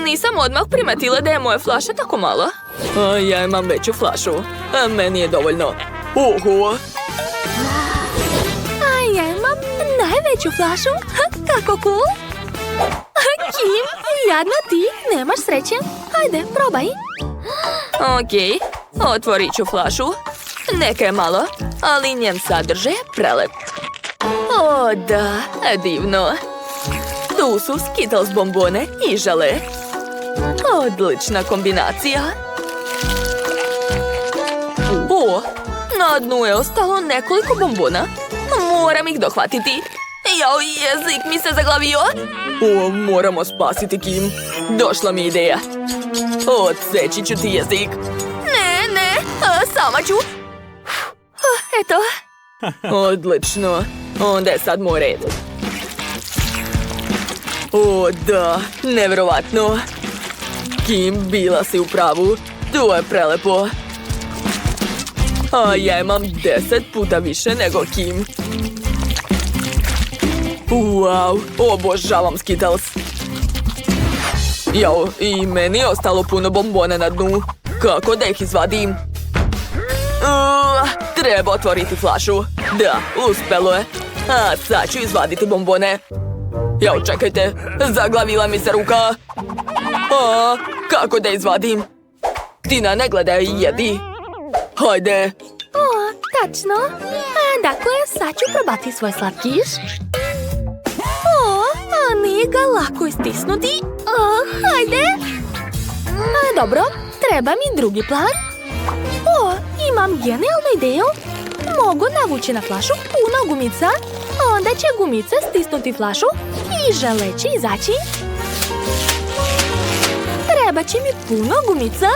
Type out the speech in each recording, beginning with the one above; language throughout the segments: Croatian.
Nisam odmah primetila da je moja flaša tako mala. Ja imam veću flašu. Meni je dovoljno. Oho! Ja imam najveću flašu. Kako cool! Kim, jadna ti, nemaš sreće. Hajde, probaj. Okej, otvorit ću flašu. Neka je malo, ali njen sadržaj je prelep. O, da, divno. Tu su Skittles bombone i žele. Odlična kombinacija. O, na dnu je ostalo nekoliko bombona. Moram ih dohvatiti. Jao, jezik mi se zaglavio. O, moramo spasiti Kim. Došla mi ideja. Odseći ću ti jezik. Ne, sama ću. Eto. Odlično. Onda je sad moj red. O, da, nevjerovatno. Kim, bila si u pravu. To je prelepo. A ja imam 10 puta više nego Kim. Wow, obožavam Skittles. Jao, i meni je ostalo puno bombona na dnu. Kako da ih izvadim? Treba otvoriti flašu. Da, uspelo je. A sad ću izvaditi bombone. Jao, čekajte, zaglavila mi se ruka. Kako da izvadim? Tina, ne gledaj, jedi. Hajde. Tačno. Dakle, sad ću probati svoj slatkiš. Nije ga lako istisnuti. Hajde. Dobro, treba mi drugi plan. Imam genijalnu ideju. Mogu navući na flašu puno gumica. Onda će gumice stisnuti flašu i žele će izaći. Treba će mi puno gumica.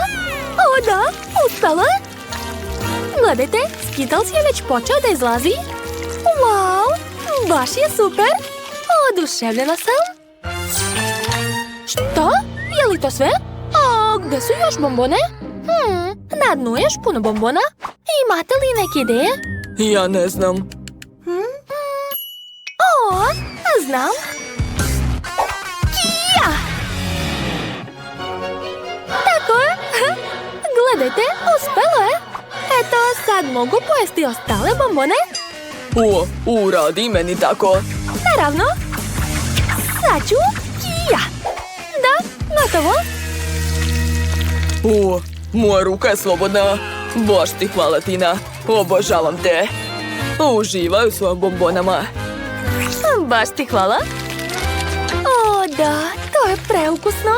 O da, uspelo je. Gledajte, Skittles je već počeo da izlazi. Wow, baš je super. Oduševljena sam. Što? Je li to sve? Gde su još bombone? Na dnu je još puno bombona. Imate li neke ideje? Ja ne znam. Znam. Kija! Tako je. Gledajte, uspelo je. Eto, sad mogu pojesti ostale bombone. Uradi meni tako. Naravno. Sad ću Kija. Da, gotovo. Moja ruka je slobodna. Baš ti hvala, Tina. Obožavam te. Uživaj u svojim bombonama. Baš ti hvala. O, da, to je preukusno.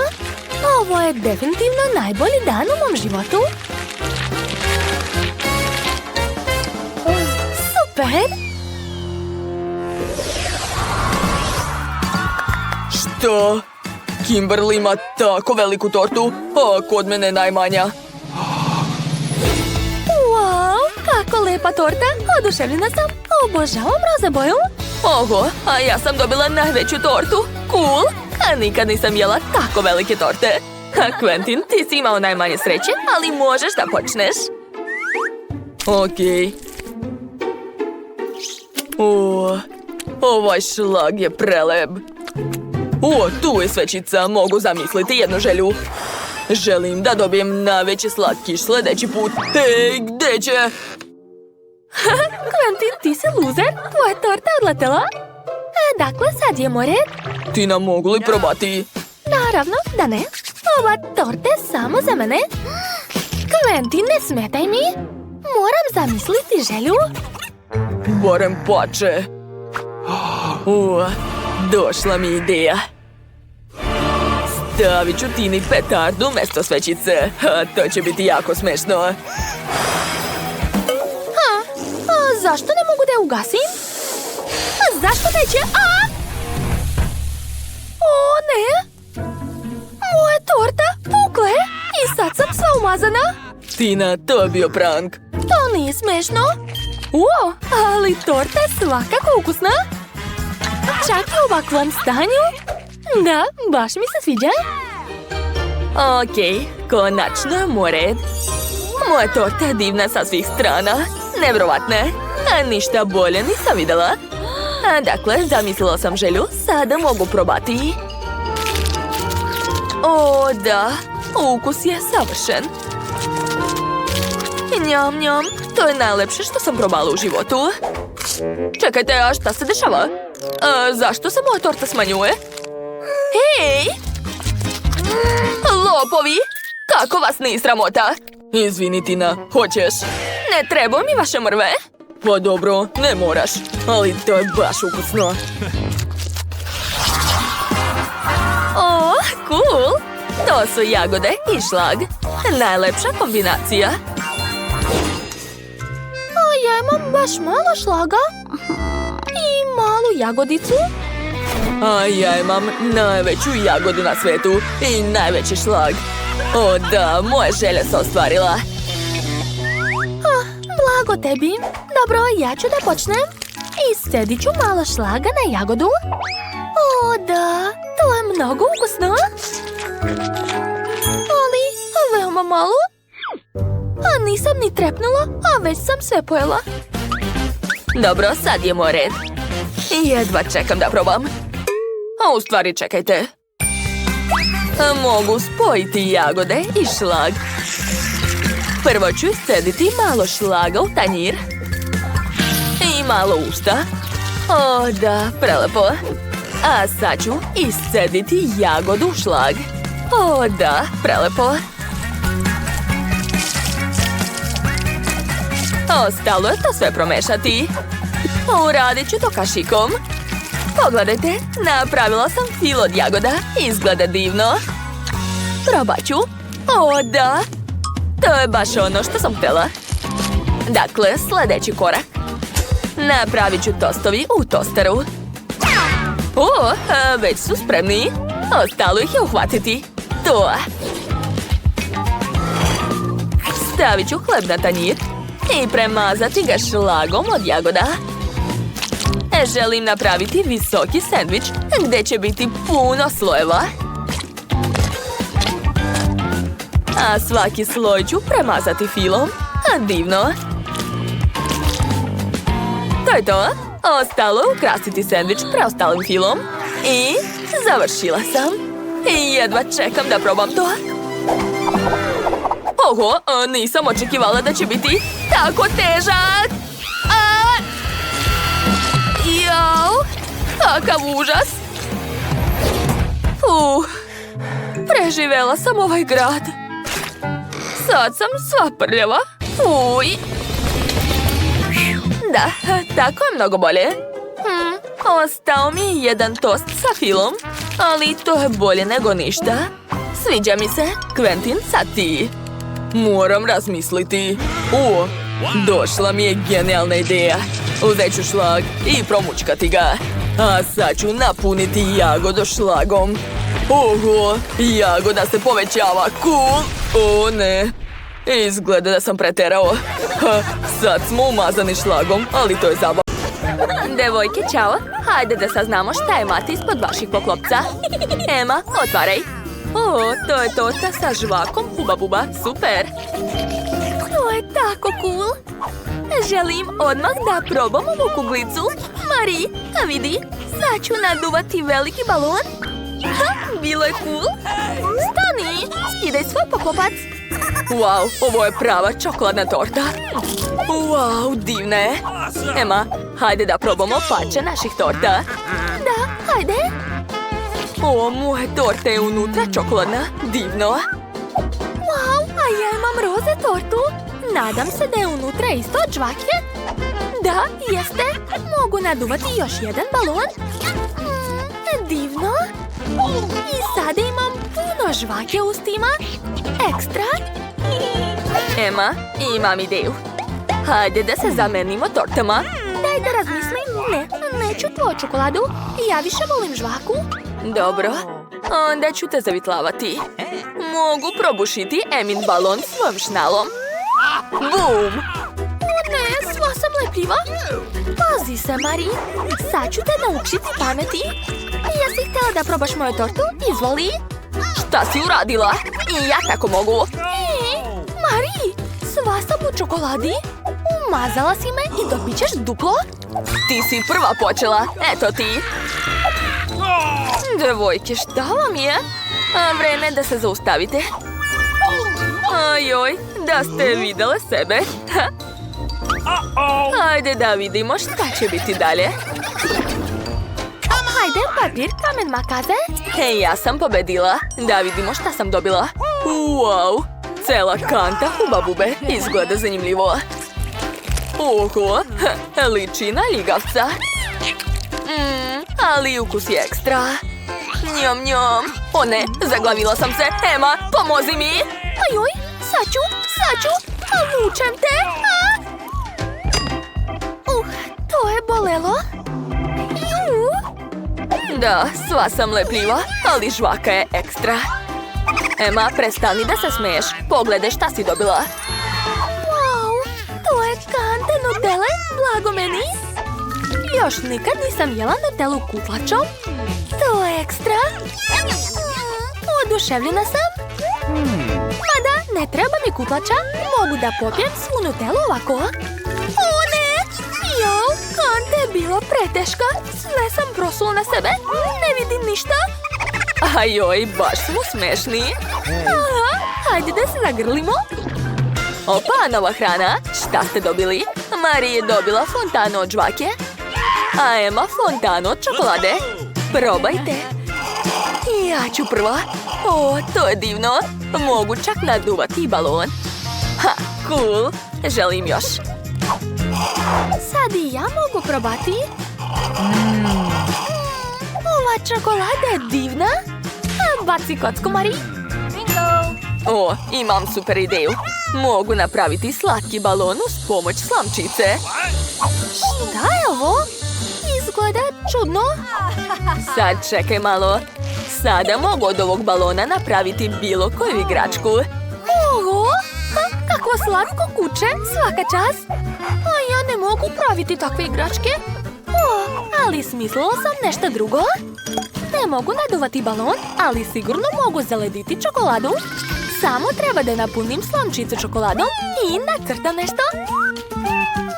Ovo je definitivno najbolji dan u mom životu. Super! Što? Kimberly ima tako veliku tortu, a kod mene najmanja. Wow, kako lepa torta. Oduševljena sam. Obožavam roze boju. Oho, a ja sam dobila najveću tortu. Cool. A nikad nisam jela tako velike torte. Quentin, ti si imao najmanje sreće, ali možeš da počneš. Okej. Ovaj šlag je prelep. Tu je svećica, mogu zamisliti jednu želju. Želim da dobijem najveći slatkiš sljedeći put. Hej, gde će? Quentin, ti si luzer, tvoja torta odletela. Dakle, sad je moj red. Tina, mogu li probati? Naravno da ne. Ova torta je samo za mene. Quentin, ne smetaj mi. Moram zamisliti želju. Barem pače. Došla mi ideja. Stavit ću Tini petardu umjesto svećice. To će biti jako smešno. Zašto ne mogu da je ugasim? Zašto neće? O, ne! Moja torta pukle i sad sam sva umazana. Tina, to je bio prank. To nije smešno. Ali torta je svakako ukusna. Čak i u ovakvom stanju. Da, baš mi se sviđa. Okej, konačno je moj red. Moja torta je divna sa svih strana. Nevjerovatne. A ništa bolje nisam videla. Dakle, zamislila sam želju. Sada mogu probati. O, da. Ukus je savršen. Njam, njam. To je najlepše što sam probala u životu. Čekajte, a šta se dešava? Zašto se moja torta smanjuje? Hej! Lopovi! Kako vas nije sramota? Izvini, Tina, hoćeš? Ne trebaju mi vaše mrve. Pa dobro, ne moraš. Ali to je baš ukusno. O, cool! To su jagode i šlag. Najlepša kombinacija. Ja imam baš malo šlaga i malu jagodicu. A ja imam najveću jagodu na svetu i najveći šlag. O da, moja želja se ostvarila. Blago tebi. Dobro, ja ću da počnem. I scedit ću malo šlaga na jagodu. O da, to je mnogo ukusno. Ali veoma malo. A nisam ni trepnula, a već sam sve pojela. Dobro, sad je moj red. Jedva čekam da probam. A u stvari čekajte. Mogu spojiti jagode i šlag. Prvo ću iscediti malo šlaga u tanjir. I malo usta. O da, prelepo. A sad ću iscediti jagodu u šlag. O da, prelepo. Ostalo je to sve promešati. Uradit ću to kašikom. Pogledajte, napravila sam fil od jagoda. Izgleda divno. Probat ću. O, da. To je baš ono što sam htjela. Dakle, sljedeći korak. Napravit ću tostovi u tosteru. O, već su spremni. Ostalo ih je uhvatiti. To. Stavit ću hleb na tanjir. I premazati ga šlagom od jagoda. Želim napraviti visoki sendvič gdje će biti puno slojeva. A svaki sloj ću premazati filom. Divno. To je to. Ostalo je ukrasiti sendvič preostalim filom. I završila sam. I jedva čekam da probam to. Oho, nisam očekivala da će biti tako težak. Jao, kakav užas. Preživela sam ovaj grad. Sad sam sva prljava. Uj. Da, tako je mnogo bolje. Ostao mi je jedan tost sa filom, ali to je bolje nego ništa. Sviđa mi se. Quentin, sad ti. Moram razmisliti. Došla mi je genijalna ideja. Uzet ću šlag i promučkati ga. A sad ću napuniti jagodu šlagom. Oho, jagoda se povećava. Cool. O ne. Izgleda da sam preterao. Sad smo umazani šlagom, ali to je zabavno. Devojke, čao. Hajde da saznamo šta je mati ispod vaših poklopca. Ema, otvaraj. O, to je torta sa žvakom Huba Buba. Super. To je tako cool. Želim odmah da probam ovu kuglicu. Mari, vidi, sad ću naduvati veliki balon. Bilo je cool. Stani, skidaj svoj poklopac. Wow, ovo je prava čokoladna torta. Wow, divna je. Ema, hajde da probamo pače naših torta. Da, hajde. O, moja torta je unutra čokoladna. Divno. Wow, a ja imam roze tortu. Nadam se da je unutra isto od žvake. Da, jeste. Mogu naduvati još jedan balon. Divno. I sada imam puno žvake u ustima. Ekstra. Ema, imam ideju. Hajde da se zamenimo tortama. Daj da razmislim. Ne, neću tvoju čokoladu. Ja više volim žvaku. Dobro, onda ću te zavitlavati. Mogu probušiti Emin balon svojom šnalom. Bum! Ne, sva sam lepljiva. Pazi se, Mari. Sad ću te naučiti pameti. Jesi htjela da probaš moju tortu? Izvoli. Šta si uradila? I ja tako mogu. Mari, sva sam u čokoladi. Umazala si me i dobit ćeš duplo. Ti si prva počela. Eto ti. Devojke, šta vam je? Vreme da se zaustavite. Ajoj, da ste videle sebe. Hajde da vidimo šta će biti dalje. Hajde, papir, kamen, makaze. Hej, ja sam pobedila. Da vidimo šta sam dobila. Wow, cela kanta Huba Bube. Izgleda zanimljivo. Oho, liči na ljigavca. Ali ukus je ekstra. Njom, njom. O ne, zaglavila sam se. Ema, pomozi mi. Ajoj, saću, vučem te. To je bolelo. Da, sva sam lepljiva, ali žvaka je ekstra. Ema, prestani da se smeješ. Pogledaj šta si dobila. Wow, to je kanta Nutelle, blago meni. Još nikad nisam jela Nutellu kutlačom. To je ekstra. Oduševljena sam. Mada, ne treba mi kutlača. Mogu da popijem svu Nutellu ovako. O ne! Jao, kanta je bila preteška. Sve sam prosula na sebe. Ne vidim ništa. Ajoj, baš smo smešni. Aha, hajde da se zagrlimo. Opa, nova hrana. Šta ste dobili? Mari je dobila fontanu od žvake. A Ema fontanu od čokolade. Probajte. Ja ću prva. O, to je divno. Mogu čak naduvati balon. Ha, cool. Želim još. Sad i ja mogu probati. Ova čokolada je divna. Baci kocku, Mari. O, imam super ideju. Mogu napraviti slatki balon uz pomoć slamčice. Šta je ovo? Izgleda čudno. Sad čekaj malo. Sada mogu od ovog balona napraviti bilo koju igračku. Oho, kakvo slatko kuće, svaka čast. A ja ne mogu praviti takve igračke. O, ali smislila sam nešto drugo. Ne mogu naduvati balon, ali sigurno mogu zalediti čokoladu. Samo treba da napunim slamčicu čokoladom i nacrtam nešto.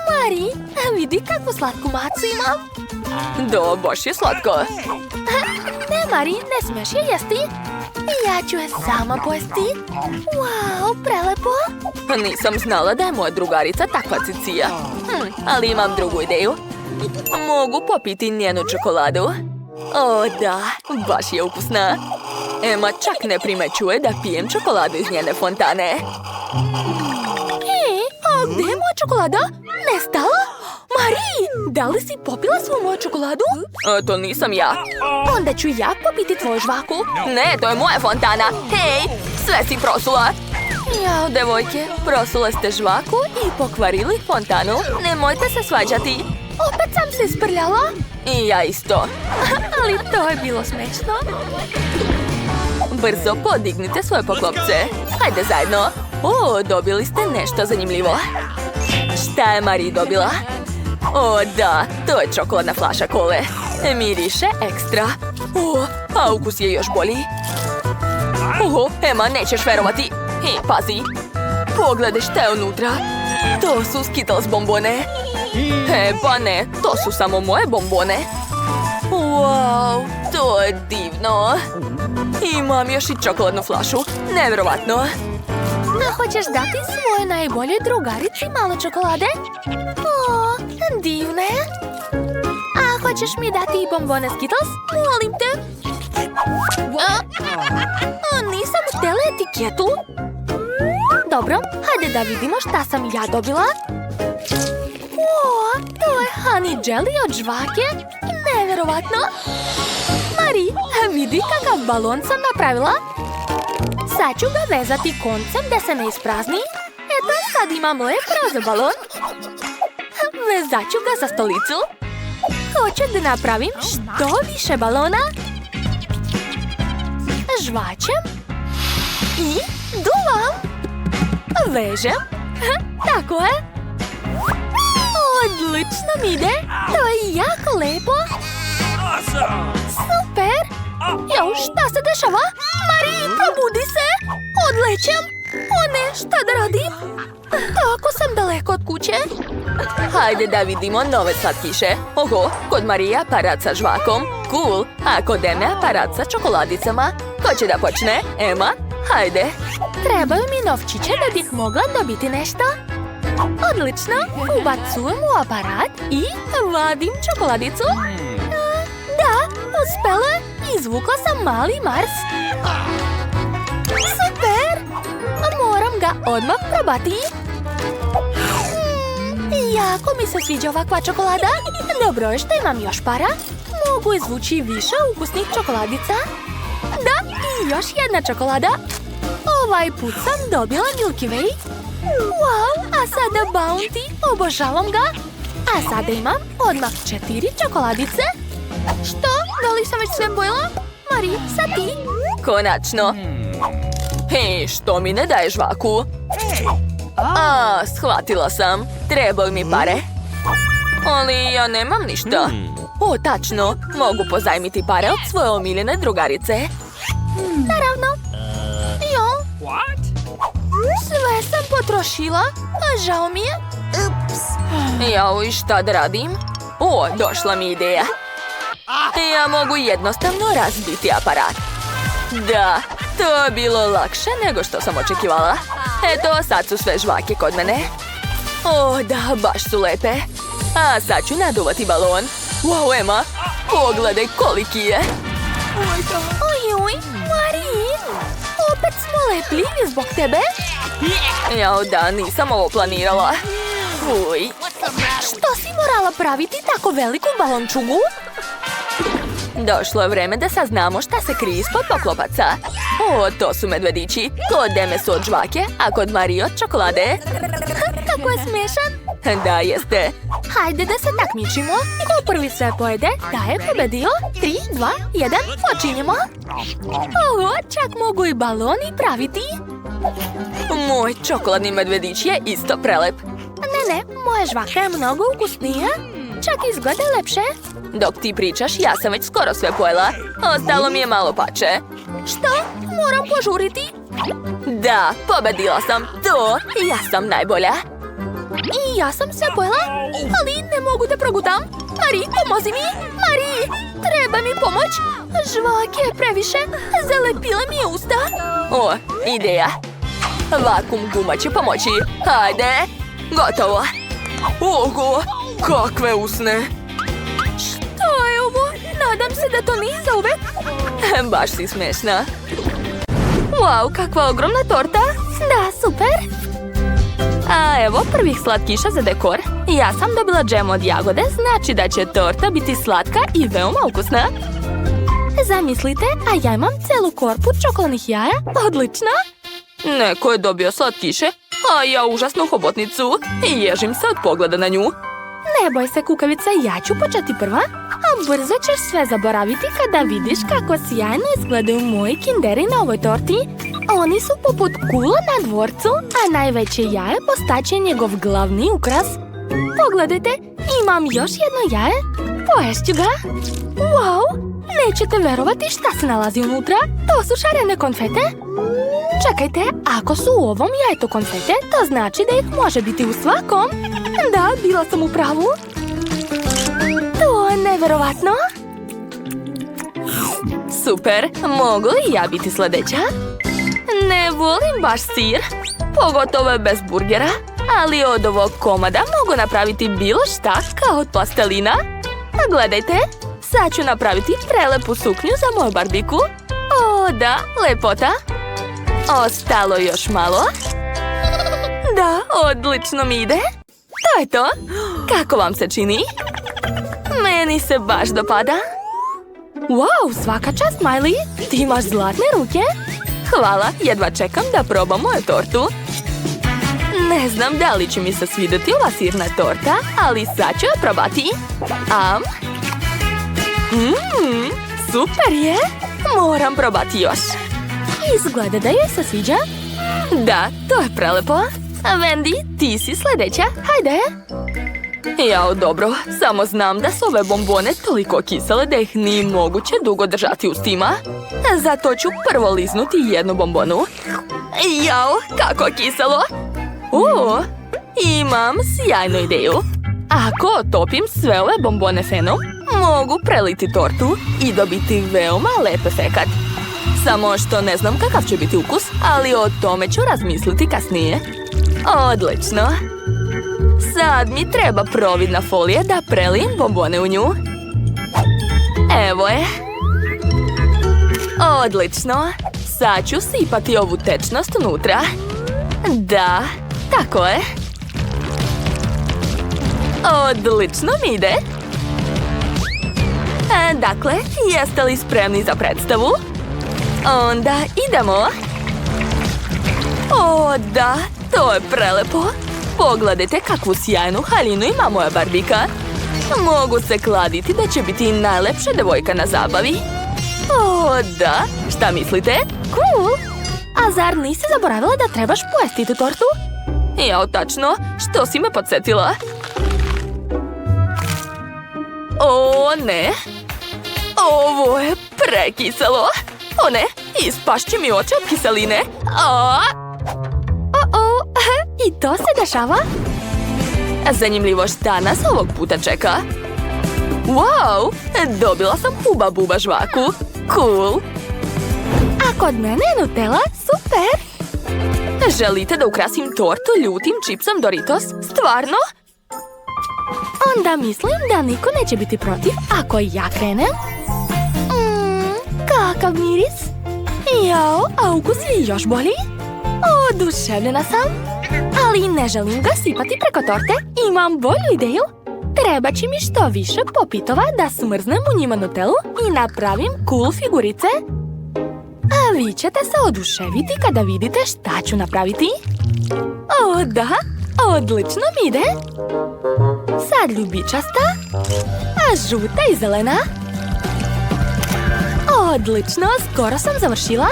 Mari, vidi kakvu slatku macu imam. Da, baš je slatko. Ne, Mari, ne smiješ je jesti. Ja ću je sama pojesti. Wow, prelepo. Nisam znala da je moja drugarica takva cicija. Ali imam drugu ideju. Mogu popiti njenu čokoladu. O, da, baš je ukusna. Ema čak ne primećuje da pijem čokoladu iz njene fontane. A gdje je moja čokolada? Nestala? Mari, da li si popila svu moju čokoladu? To nisam ja. Onda ću ja popiti tvoju žvaku. Ne, to je moja fontana. Hej, sve si prosula. Jao, devojke, prosule ste žvaku i pokvarili fontanu. Nemojte se svađati. Opet sam se isprljala. I ja isto. Ali to je bilo smešno. Brzo podignite svoje poklopce. Hajde zajedno. O, dobili ste nešto zanimljivo. Šta je Mari dobila? O, da, to je čokoladna flaša kole. Miriše ekstra. O, a ukus je još bolji. Oho, Ema, nećeš verovati. Hej, pazi. Pogledaj šta je unutra. To su Skittles bombone. Pa ne, to su samo moje bombone. Wow, to je divno. Imam još i čokoladnu flašu. Nevjerovatno. A hoćeš dati svoje najbolje drugarici malo čokolade? O, divne. A hoćeš mi dati i bombone Skittles? Molim te. Nisam htjela etiketu. Dobro, hajde da vidimo šta sam ja dobila. O, to je honey jelly od žvake. Nevjerovatno. Mari, vidi kakav balon sam napravila. Sad ću ga vezati koncem da se ne isprazni. Eto, sad imam lep roza balon. Vezat ću ga za stolicu. Hoću da napravim što više balona. Žvačem. I duvam. Vežem. Tako je. Odlično mi ide. To je jako lepo. Super. Jo, šta se dešava? Mari, probudi se. Odlećem. O ne, šta da radim? Tako sam daleko od kuće. Hajde da vidimo nove slatkiše. Oho, kod Marije aparat sa žvakom. Cool. A kod Eme aparat sa čokoladicama. Ko će da počne? Emma? Hajde. Trebaju mi novčiće da bih mogla dobiti nešto. Odlično. Ubacujem u aparat i vadim čokoladicu. Da, uspela. Izvukla sam mali Mars. Super! Moram ga odmah probati. Jako mi se sviđa ovakva čokolada. Dobro je što imam još para. Mogu izvući više ukusnih čokoladica. Da, i još jedna čokolada. Ovaj put sam dobila Milky Way. Wow, a sada Bounty. Obožavam ga. A sada imam odmah 4 čokoladice. Što? Da li sam već sve pojela? Marie, sad ti. Konačno. Hej, što mi ne daješ žvaku? Shvatila sam. Trebaju mi pare. Ali ja nemam ništa. O, tačno. Mogu pozajmiti pare od svoje omiljene drugarice. Naravno. Jo. Sve sam potrošila, a žao mi je. Jao, i šta da radim? O, došla mi ideja. Ja mogu jednostavno razbiti aparat. Da, to je bilo lakše nego što sam očekivala. Eto, sad su sve žvake kod mene. O, da, baš su lepe. A sad ću naduvati balon. Wow, Emma, pogledaj koliki je. Ojoj, Marie, opet smo lepljivi zbog tebe. Jao, da, nisam ovo planirala. Uj, što si morala praviti tako veliku balončugu? Došlo je vreme da saznamo šta se krije ispod poklopaca. O, to su medvedići. Kod Eme su od žvake, a kod Marie od čokolade. Kako je smešan. Da, jeste. Hajde da se takmičimo. Ko prvi sve pojede, da je pobedio. 3, 2, 1, počinjemo. O, čak mogu i baloni praviti. Moj čokoladni medvedić je isto prelep. Ne, moja žvaka je mnogo ukusnija. Čak izgleda lepše. Dok ti pričaš, ja sam već skoro sve pojela. Ostalo mi je malo pače. Što? Moram požuriti? Da, pobedila sam. To, ja sam najbolja. I ja sam sve pojela, ali ne mogu da progutam. Marie, pomozi mi. Marie, treba mi pomoć. Žvake je previše. Zalepila mi je usta. O, ideja. Vakum guma će pomoći. Hajde. Gotovo. Ogo, kakve usne. Što je ovo? Nadam se da to nije za uvek. Baš si smešna. Wow, kakva ogromna torta. Da, super. A evo prvih slatkiša za dekor. Ja sam dobila džem od jagode, znači da će torta biti slatka i veoma ukusna. Zamislite, a ja imam celu korpu čokoladnih jaja. Odlično. Neko je dobio slatkiše, a ja užasnu hobotnicu i ježim se od pogleda na nju. Ne boj se, kukavica, ja ću početi prva, a brzo ćeš sve zaboraviti kada vidiš kako sjajno izgledaju moji kinderi na ovoj torti. Oni su poput kula na dvorcu, a najveće jaje postaće njegov glavni ukras. Pogledajte, imam još jedno jaje. Poješću ga. Wow, nećete verovati šta se nalazi unutra. To su šarene konfete. Čekajte, ako su u ovom jajetu konfete, to znači da ih može biti u svakom. Da, bila sam u pravu. To je neverovatno. Super, mogu li ja biti sljedeća? Ne volim baš sir, pogotovo bez burgera, ali od ovog komada mogu napraviti bilo šta kao od plastelina. Gledajte, sad ću napraviti prelepu suknju za moju barbiku. O, da, lepota. Ostalo još malo. Da, odlično mi ide. To je to. Kako vam se čini? Meni se baš dopada. Wow, svaka čast, Miley. Ti imaš zlatne ruke. Hvala, jedva čekam da probam moju tortu. Ne znam da li će mi se svidjeti ova sirna torta, ali sad ću je probati. Super je. Moram probati još. Izgleda da joj se sviđa. Da, to je prelepo. Wendy, ti si sljedeća. Hajde. Jao, dobro. Samo znam da su ove bombone toliko kisele da ih nije moguće dugo držati u ustima. Zato ću prvo liznuti jednu bombonu. Jao, kako kiselo. Imam sjajnu ideju. Ako otopim sve ove bombone fenom, mogu preliti tortu i dobiti veoma lep efekat. Samo što ne znam kakav će biti ukus, ali o tome ću razmisliti kasnije. Odlično. Sad mi treba providna folija da prelijem bombone u nju. Evo je. Odlično. Sad ću sipati ovu tečnost unutra. Da, tako je. Odlično mi ide. Dakle, jeste li spremni za predstavu? Onda idemo. O, da, to je prelepo. Pogledajte kakvu sjajnu haljinu ima moja Barbika. Mogu se kladiti da će biti najlepša devojka na zabavi. O, da, šta mislite? Cool! A zar nisi zaboravila da trebaš pojesti tu tortu? Jao, tačno, što si me podsjetila? O, ne. Ovo je prekiselo. O, ne, ispašće mi oči od kiseline. I to se dešava? Zanimljivo šta nas ovog puta čeka. Wow, dobila sam Huba Buba žvaku. Cool. A kod mene je Nutella, super. Želite da ukrasim tortu ljutim čipsom Doritos? Stvarno? Onda mislim da niko neće biti protiv ako ja krenem. Kakav miris. Jao, a ukus je još bolji. Oduševljena sam. Ali ne želim ga sipati preko torte. Imam bolju ideju. Treba će mi što više popitova da smrznem u njima Nutellu i napravim cool figurice. A vi ćete se oduševiti kada vidite šta ću napraviti. O, da, odlično mi ide. Sad ljubičasta, a žuta i zelena. Odlično, skoro sam završila.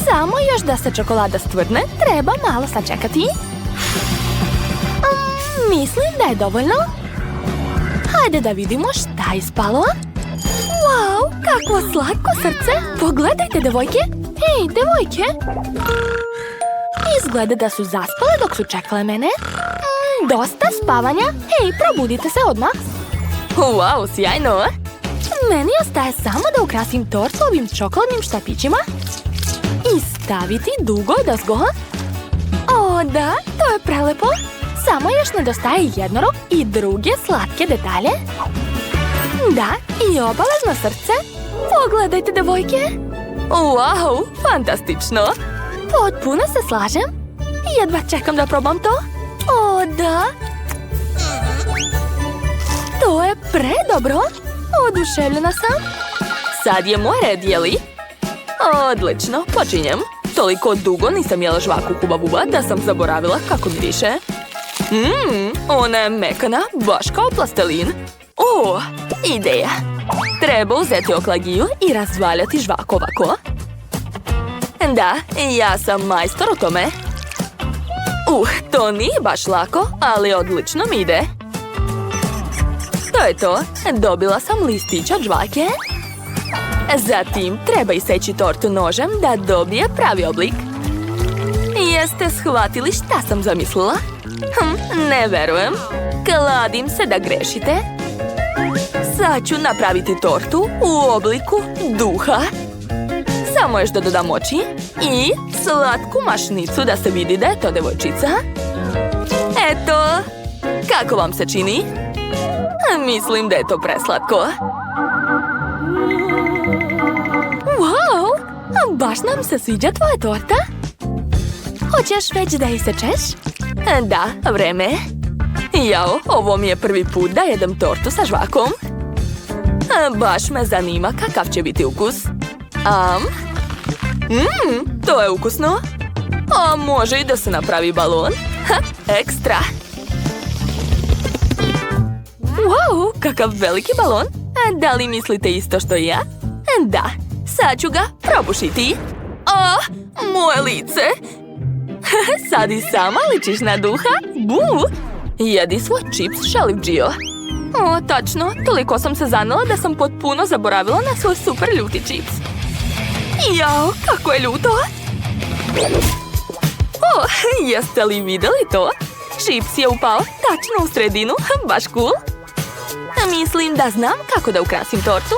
Samo još da se čokolada stvrdne, treba malo sačekati. Mislim da je dovoljno. Hajde da vidimo šta je ispalo. Wow, kakvo slatko srce. Pogledajte, devojke. Hej, devojke. Izgleda da su zaspale dok su čekale mene. Dosta spavanja. Hej, probudite se odmah. Wow, sjajno. Meni ostaje samo da ukrasim tortu ovim čokoladnim štapićima i staviti dugo odozgo. O, da, to je prelepo. Samo još nedostaje jednorog i druge slatke detalje. Da, i obavezno srce. Pogledajte, devojke. Wow, fantastično. Potpuno se slažem. Jedva čekam da probam to. O, da. To je predobro. Oduševljena sam. Sad je moj red, jeli? Odlično, počinjem. Toliko dugo nisam jela žvaku Huba Buba da sam zaboravila kako miriše. Ona je mekana, baš kao plastelin. O, ideja. Treba uzeti oklagiju i razvaljati žvaku ovako. Da, ja sam majstor u tome. To nije baš lako, ali odlično mi ide. To je to. Dobila sam listić od žvake. Zatim treba iseći tortu nožem da dobije pravi oblik. Jeste shvatili šta sam zamislila? Ne verujem. Kladim se da grešite. Sad ću napraviti tortu u obliku duha. Samo još da dodam oči i slatku mašnicu da se vidi da je to devojčica. Eto, kako vam se čini? Mislim da je to preslatko. Wow, baš nam se sviđa tvoja torta. Hoćeš već da isečeš? Da, vreme. Jao, ovo mi je prvi put da jedem tortu sa žvakom. Baš me zanima kakav će biti ukus. To je ukusno. A može i da se napravi balon. Ekstra. Wow, kakav veliki balon. Da li mislite isto što i ja? Da, sad ću ga probušiti. Moje lice. Sad i sama ličiš na duha. Bu! Jedi svoj čips, šalivdžio. Tačno, toliko sam se zanela da sam potpuno zaboravila na svoj super ljuti čips. Jao, kako je ljuto! Jeste li vidjeli to? Čips je upao tačno u sredinu, baš cool. Mislim da znam kako da ukrasim tortu.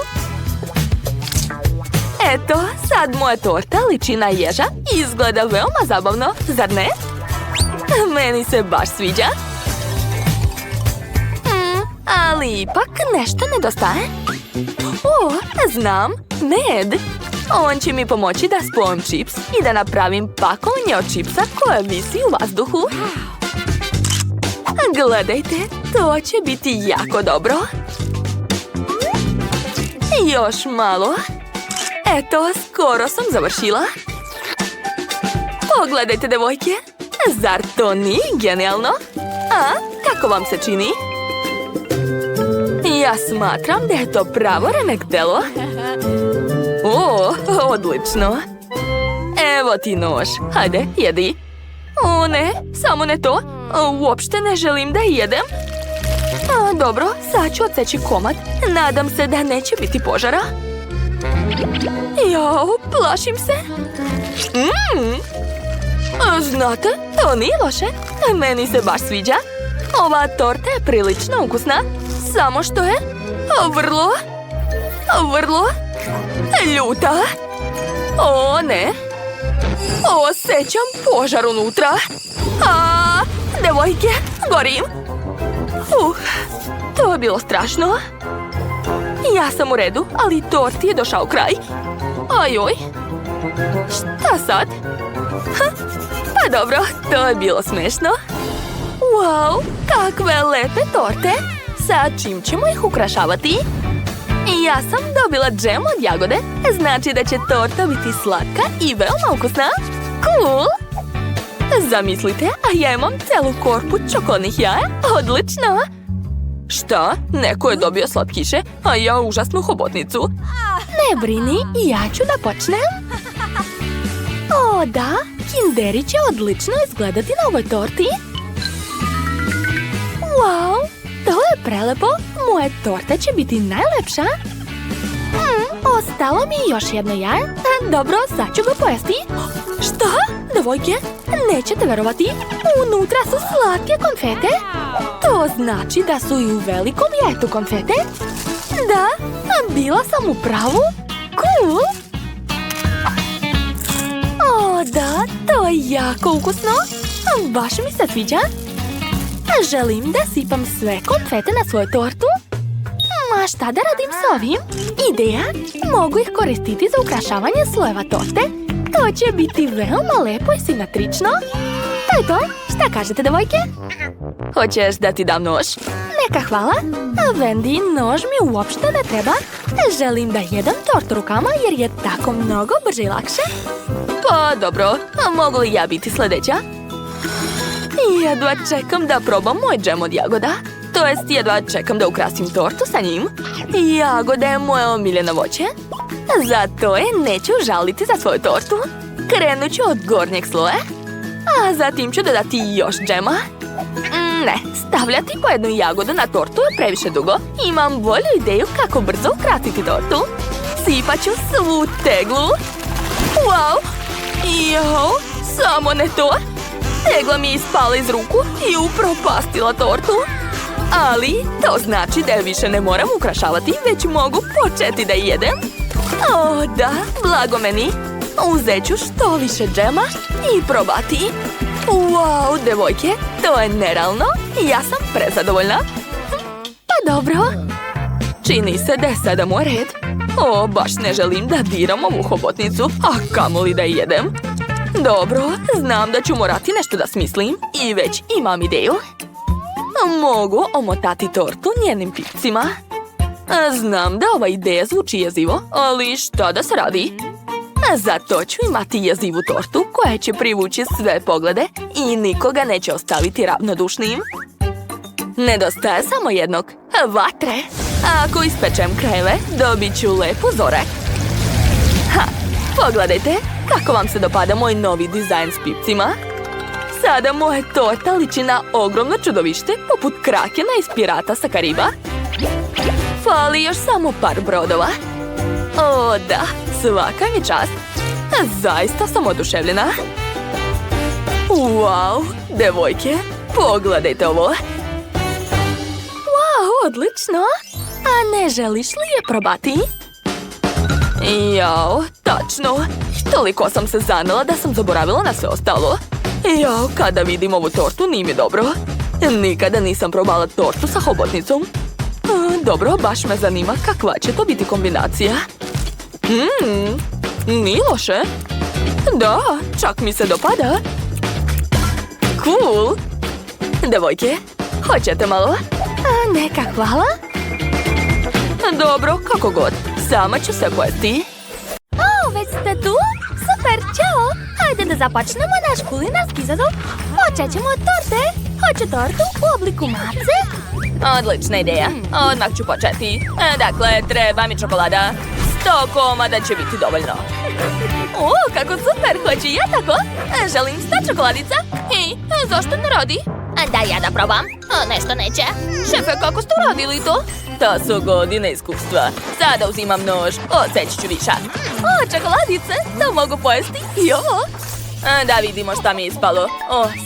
Eto, sad moja torta liči na ježa i izgleda veoma zabavno, zar ne? Meni se baš sviđa. Ali ipak nešto nedostaje. O, znam, med. On će mi pomoći da spojim čips i da napravim pakovanje od čipsa koje visi u vazduhu. Gledajte, to će biti jako dobro. Još malo. Eto, skoro sam završila. Pogledajte, devojke. Zar to nije genijalno? A, kako vam se čini? Ja smatram da je to pravo remek delo. O, odlično. Evo ti nož. Hajde, jedi. O ne, samo ne to. Uopšte ne želim da jedem. Dobro, sad ću odseći komad. Nadam se da neće biti požara. Jao, plašim se. Znate, to nije loše. Meni se baš sviđa. Ova torta je prilično ukusna. Samo što je vrlo ljuta. O ne. Osjećam požar unutra. Devojke, gorim. To je bilo strašno. Ja sam u redu, ali torti je došao kraj. Ajoj. Šta sad? Pa dobro, to je bilo smešno. Wow, kakve lepe torte. Sad čim ćemo ih ukrašavati? Ja sam dobila džem od jagode. Znači da će torta biti slatka i veoma ukusna. Cool! Zamislite, a ja imam celu korpu čokoladnih jaja. Odlično! Šta? Neko je dobio slatkiše, a ja užasnu hobotnicu. Ne brini, ja ću da počnem. O da, kinderi će odlično izgledati na ovoj torti. Wow, to je prelepo. Moja torta će biti najlepša. Ostalo mi još jedno jaje. Dobro, sad ću ga pojesti. Šta? Devojke, nećete verovati. Unutra su slatke konfete. To znači da su i u velikom jajetu konfete. Da, bila sam u pravu. Cool. O da, to je jako ukusno. Baš mi se sviđa. Želim da sipam sve konfete na svoju tortu. Ma šta da radim s ovim? Ideja? Mogu ih koristiti za ukrašavanje slojeva torte. To će biti veoma lepo i simetrično. To je to. Šta kažete, devojke? Hoćeš da ti dam nož? Neka hvala. A Wendy, nož mi uopšte ne treba. Želim da jedem tortu rukama jer je tako mnogo brže i lakše. Pa dobro, a mogu li ja biti sljedeća? Jedva čekam da probam moj džem od jagoda. To jest, jedva čekam da ukrasim tortu sa njim. Jagode je moje omiljeno voće. Zato je neću žaliti za svoju tortu. Krenut ću od gornjeg sloja. A zatim ću dodati još džema. Ne, stavljati po jednu jagodu na tortu je previše dugo. Imam bolju ideju kako brzo ukrasiti tortu. Sipat ću svu teglu. Wow! Jao, samo ne to. Tegla mi je ispala iz ruku i upropastila tortu. Ali to znači da je više ne moram ukrašavati, već mogu početi da jedem. O da, blago meni. Uzet ću što više džema i probati. Wow, devojke, to je nerealno. Ja sam prezadovoljna. Pa dobro. Čini se da je sada moj red. O, baš ne želim da diram ovu hobotnicu, a kamoli da jedem. Dobro, znam da ću morati nešto da smislim i već imam ideju. Mogu omotati tortu njenim pipcima. Znam da ova ideja zvuči jezivo, ali šta da se radi? Zato ću imati jezivu tortu koja će privući sve poglede i nikoga neće ostaviti ravnodušnim. Nedostaje samo jednog, vatre. Ako ispečem krajeve, dobit ću lep uzorak. Pogledajte kako vam se dopada moj novi dizajn s pipcima. Sada moja torta liči na ogromno čudovište poput krakena iz Pirata sa Kariba. Fali još samo par brodova. O da, svaka mi čast. Zaista sam oduševljena. Wow, devojke, pogledajte ovo. Wow, odlično. A ne želiš li je probati? Jao, tačno. Toliko sam se zanela da sam zaboravila na sve ostalo. Jao, kada vidim ovu tortu nije mi dobro. Nikada nisam probala tortu sa hobotnicom. Dobro, baš me zanima kakva će to biti kombinacija. Nije loše. Da, čak mi se dopada. Cool. Devojke, hoćete malo? Neka, hvala. Dobro, kako god. Sama ću se pojesti. Već ste tu? Super, čao! Hajde da započnemo naš kulinarski izazov. Počet ćemo od torte. Hoću tortu u obliku mace. Odlična ideja. Odmah ću početi. Dakle, treba mi čokolada. 100 komada će biti dovoljno. Kako super! Hoću ja tako? Želim 100 čokoladica. Zašto ne radi? Da ja da probam. Nešto neće. Šefe, kako ste uradili to? To su godine iskustva. Sada uzimam nož. Odseći ću viša. Čokoladice? To mogu pojesti? Jo! Da vidimo šta mi je ispalo.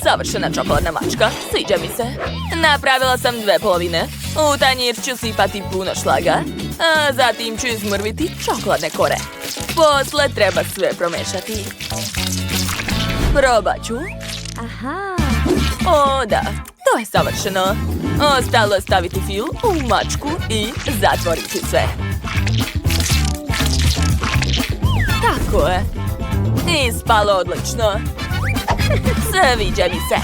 Savršena čokoladna mačka. Sviđa mi se. Napravila sam 2 polovine. U tanjir ću sipati puno šlaga. Zatim ću izmrviti čokoladne kore. Posle treba sve promešati. Probat ću. Da, to je savršeno. Ostalo je staviti fil u mačku i zatvoriti sve. Tako je. Ispalo odlično. Sviđa mi se.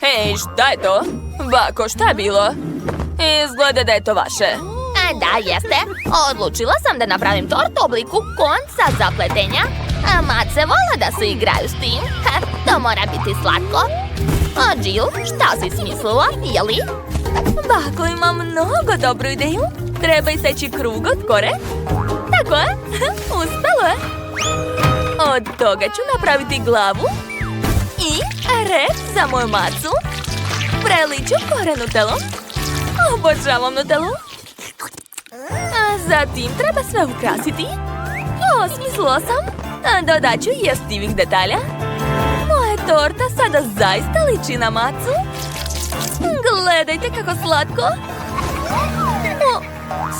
Hej, šta je to? Bako, šta je bilo? Izgleda da je to vaše. Da, jeste. Odlučila sam da napravim tortu u obliku konca zapletenja. Mace vole da se igraju s tim. To mora biti slatko. Jill, šta si smislila, jeli? Bako ima mnogo dobru ideju. Treba iseći krug od kore. Tako je. Uspelo je. Od toga ću napraviti glavu i rep za moju macu. Preliću kore nutelom. Obožavam nutelu. Zatim treba sve ukrasiti. Smislila sam. Dodat ću jestivih detalja. Moja torta sada zaista liči na macu. Gledajte kako slatko.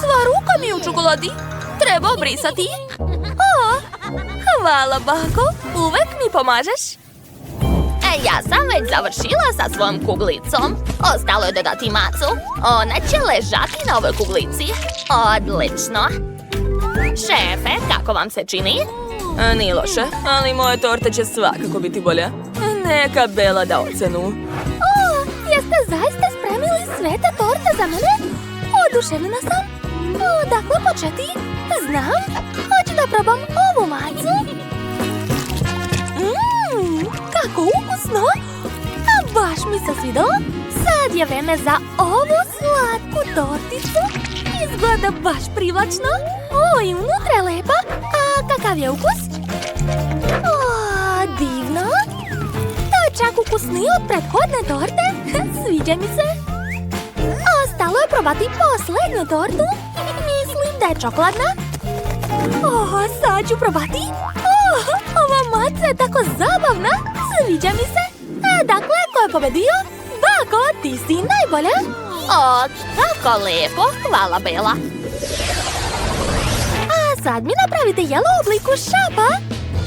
Sva ruka mi je u čokoladi. Treba obrisati. Hvala, Bako. Uvek mi pomažeš. Ja sam već završila sa svojom kuglicom. Ostalo je dodati macu. Ona će ležati na ovoj kuglici. Odlično. Šefe, kako vam se čini? Nije loše, ali moja torta će svakako biti bolja. Neka Bela da ocenu. Jeste zaista spremili sve te torte za mene? Oduševljena sam. Dakle, početi? Znam. Hoću da probam ovu macu. Kako ukusno! Baš mi se svidalo. Sad je vreme za ovu slatku torticu. Izgleda baš privlačno. I unutra je lepa. A kakav je ukus? Divno. To je čak ukusnije od prethodne torte. Sviđa mi se. Ostalo je probati posljednju tortu. Mislim da je čokoladna. Sad ću probati. Ova maca je tako zabavna. Sviđa mi se. Dakle, ko je pobedio? Bako, ti si najbolja. Kako lepo. Hvala, Bela. Sad mi napravite jelo u obliku šapa.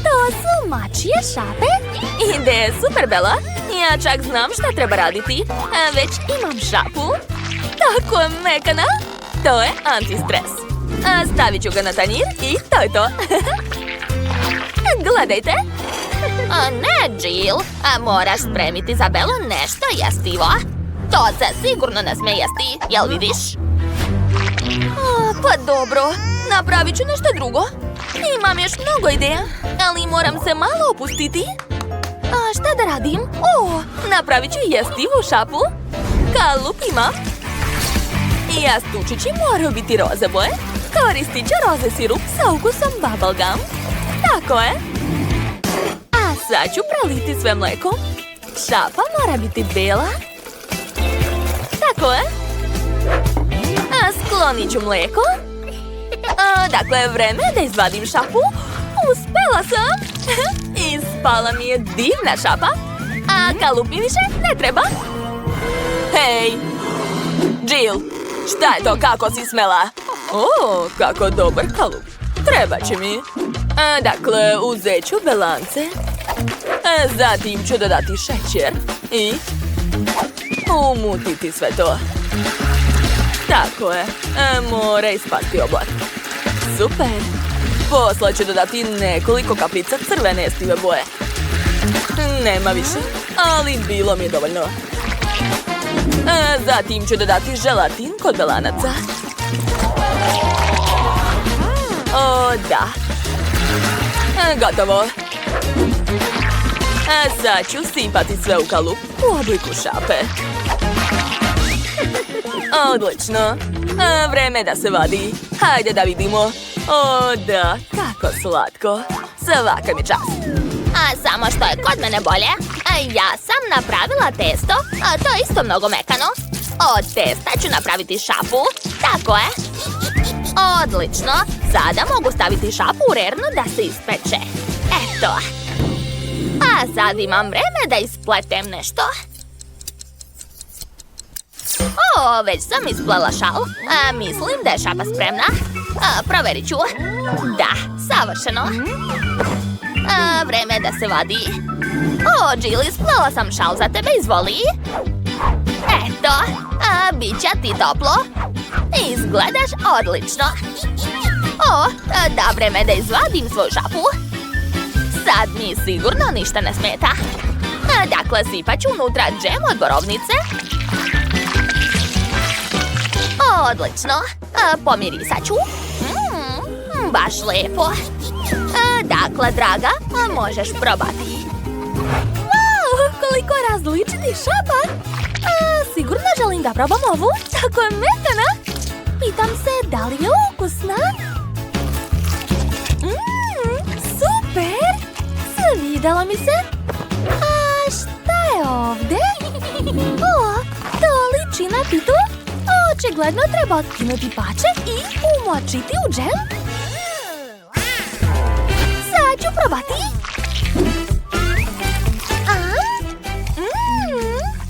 To su mačije šape. Ideja je super, Bela. Ja čak znam šta treba raditi. Već imam šapu. Tako je mekana. To je antistres. Stavit ću ga na tanjir i to je to. Gledajte. Ne, Jill. Moraš spremiti za Belu nešto jestivo. To se sigurno ne sme jesti. Jel vidiš? Pa dobro. Napravit ću nešto drugo. Imam još mnogo ideja, ali moram se malo opustiti. Šta da radim? Napravit ću jestivu šapu. Kalup imam. Jastučići moraju biti roze boje. Koristit ću roze sirup sa ukusom bubblegum. Tako je. A sad ću preliti sve mlekom. Šapa mora biti bela. Tako je. Sklonit ću mleko. Dakle, vreme da izvadim šapu. Uspela sam. Ispala mi je divna šapa. A kalup mi više ne treba. Hej! Jill, šta je to, kako si smela? Kako dobar kalup. Treba će mi. Dakle, uzet ću belance. Zatim ću dodati šećer i umutiti sve to. Tako je. Mora ispasti oblak. Super. Poslije ću dodati nekoliko kapljica crvene stive boje. Nema više, ali bilo mi je dovoljno. Zatim ću dodati želatin kod belanaca. O, da. Gotovo. Sad ću sipati sve u kalup u obliku šape. Odlično. Vreme da se vadi. Hajde da vidimo. O, da, kako slatko. Svaka mi čast. Samo što je kod mene bolje, ja sam napravila testo, a to je isto mnogo mekano. Od testa ću napraviti šapu, tako je. Odlično, sada mogu staviti šapu u rernu da se ispeče. Eto. A sad imam vreme da ispletem nešto. O, već sam isplela šal. Mislim da je šapa spremna. Proverit ću. Da, savršeno. Vreme da se vadi. O, Jill, isplela sam šal za tebe, izvoli. Eto, bit će ti toplo. Izgledaš odlično. O, da, vreme da izvadim svoju šapu. Sad mi sigurno ništa ne smeta. Dakle, sipat ću unutra džem od borovnice. Odlično. Pomirisat ću. Baš lepo. Dakle, draga, možeš probati. Wow, koliko različitih šapa. Sigurno želim da probam ovu. Tako je mekana. Pitam se da li je ukusna. Super. Svidjela mi se. A šta je ovdje? O, to liči na pitu. Očigledno treba otkinuti paček i umočiti u džem. Sad ću probati.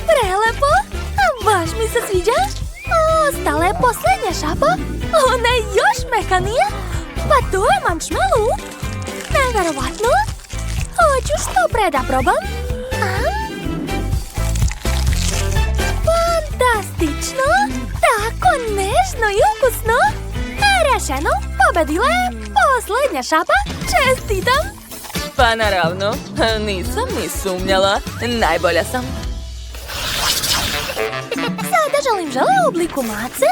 Prelepo. Baš mi se sviđa. Ostala je posljednja šapa. Ona je još mekanija. Pa to je marshmallow. Neverovatno. Hoću što pre da probam. Fantastično. Tako nežno i ukusno. Rešeno, pobedila je posljednja šapa. Čestitam. Pa naravno, nisam ni sumnjala. Najbolja sam. Sada želim žele u obliku mace.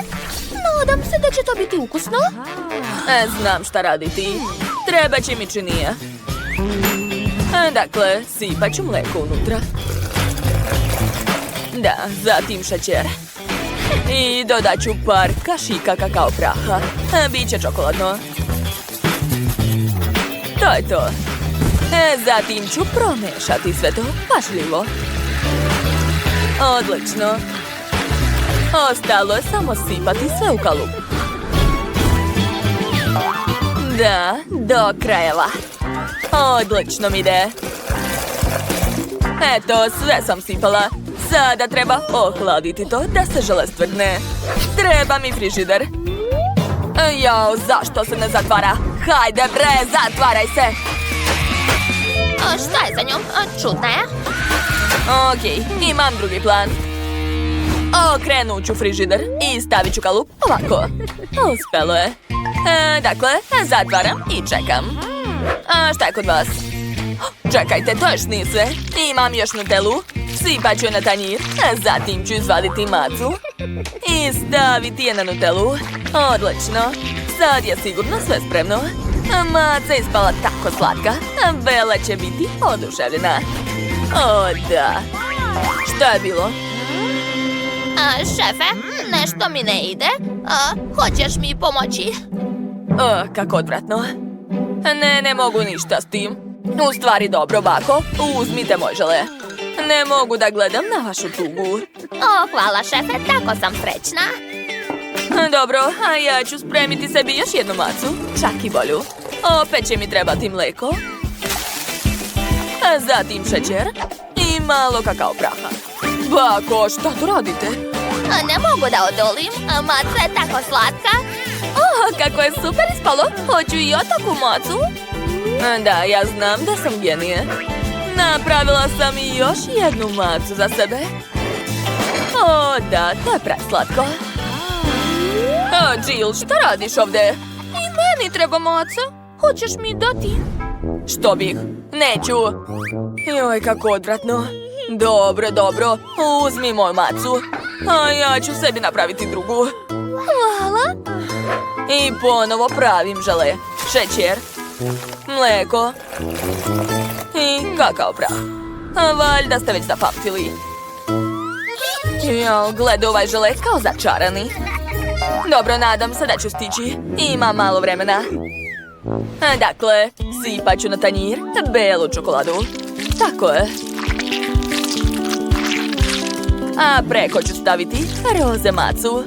Nadam se da će to biti ukusno. Znam šta raditi. Treba će mi činija. Dakle, sipat ću mlijeko unutra. Da, zatim šećer. I dodat ću par kašika kakao praha. Biće čokoladno. To je to. Zatim ću promešati sve to pažljivo. Odlično. Ostalo je samo sipati sve u kalup. Da, do krajeva. Odlično mi ide. Eto, sve sam sipala. Sada treba ohladiti to da se žele stvrdne. Treba mi frižider. Jao, zašto se ne zatvara? Hajde bre, zatvaraj se! Šta je za njom? Čudna je. Okej, imam drugi plan. Okrenut ću frižider i stavit ću kalup ovako. Uspelo je. Dakle, zatvaram i čekam. Šta je kod vas? Čekajte, to još nije sve. Imam još nutelu. Sipat ću je na tanjir. Zatim ću izvaditi macu i staviti je na nutelu. Odlično. Sad je sigurno sve spremno. Maca je ispala tako slatka. Bela će biti oduševljena. O, da. Šta je bilo? Šefe, nešto mi ne ide. Hoćeš mi pomoći? Kako odvratno. Ne mogu ništa s tim. U stvari dobro, bako. Uzmite moj žele. Ne mogu da gledam na vašu tugu. Hvala šefe, tako sam srećna. Dobro, a ja ću spremiti sebi još jednu macu. Čak i bolju. Opet će mi trebati mlijeko. Zatim šećer. I malo kakao praha. Bako, šta tu radite? Ne mogu da odolim. Maca je tako slatka. Kako je super ispalo! Hoću i ja takvu macu. Da, ja znam da sam genije. Napravila sam i još jednu macu za sebe. O, da, to je preslatko. O, Jill, šta radiš ovdje? I meni treba maca. Hoćeš mi dati? Što bih? Neću. Joj, kako odvratno. Dobro, dobro. Uzmi moju macu. A ja ću sebi napraviti drugu. Hvala. I ponovo pravim žele. Šećer. Mleko. I kakao prah. A valjda ste već zapamtili. Jo, gledaj ovaj žele kao začarani. Dobro, nadam se da ću stići. Ima malo vremena. Dakle, sipat ću na tanjir belu čokoladu. Tako je. A preko ću staviti roze macu.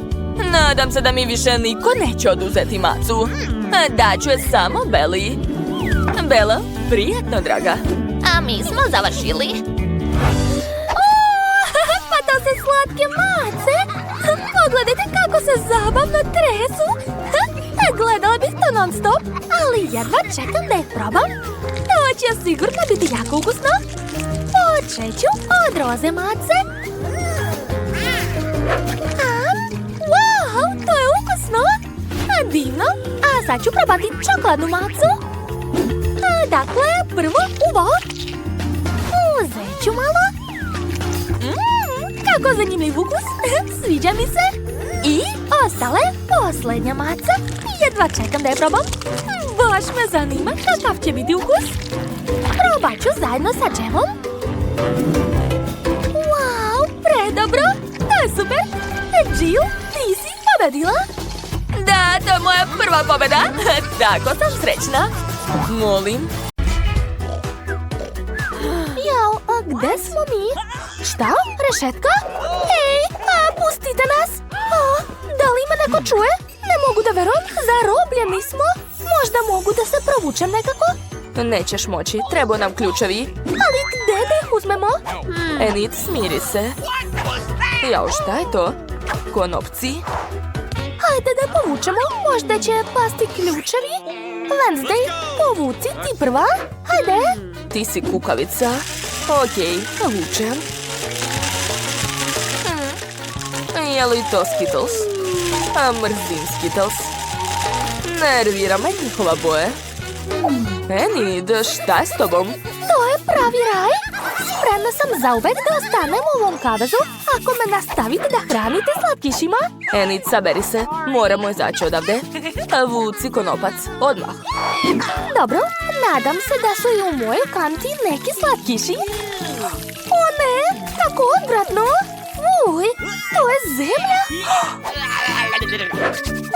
Nadam se da mi više niko neće oduzeti macu. Daću je samo Beli. Bela, prijetno, draga. A mi smo završili. Pa to su slatke mace. Pogledajte kako se zabavno tresu. Gledala bih to non stop, ali jedva čekam da ih probam. To će sigurno biti jako ukusno. Počet ću od roze mace. Wow, to je ukusno. Divno. A sad ću probati čokoladnu macu. Dakle, prvo uvo. Uzet ću malo. Kako zanimljiv ukus. Sviđa mi se. I ostale posljednja maca. Jedva čekam da je probam. Baš me zanima kakav će biti ukus. Probat ću zajedno sa džemom. Wow, predobro. To je super. Jill, ti si pobedila. Da, to je moja prva pobjeda. Tako sam srećna. Molim. Jao, a gde smo mi? Šta? Rešetka? Hej, pustite nas! Da li me neko čuje? Ne mogu da verujem, zarobljeni smo. Možda mogu da se provučem nekako? Nećeš moći, treba nam ključevi. Ali gde da ih uzmemo? Enid, smiri se. Jao, šta je to? Konopci? Hajde da povučemo, možda će pasti ključevi. Wednesday, povuci ti prva. Hajde. Ti si kukavica. Okej, povučem. Je li to Skittles? Mrzim Skittles. Nervira me njihova boje. Enid, šta je s tobom? To je pravi raj. Spremna sam zauvek da ostanem u ovom kavezu ako me nastavite da hranite slatkišima. Enid, saberi se. Moramo izaći odavde. Vuci konopac, odmah. Dobro, nadam se da su i u mojoj kanti neki slatkiši. O ne, tako odvratno. Uj, to je zemlja.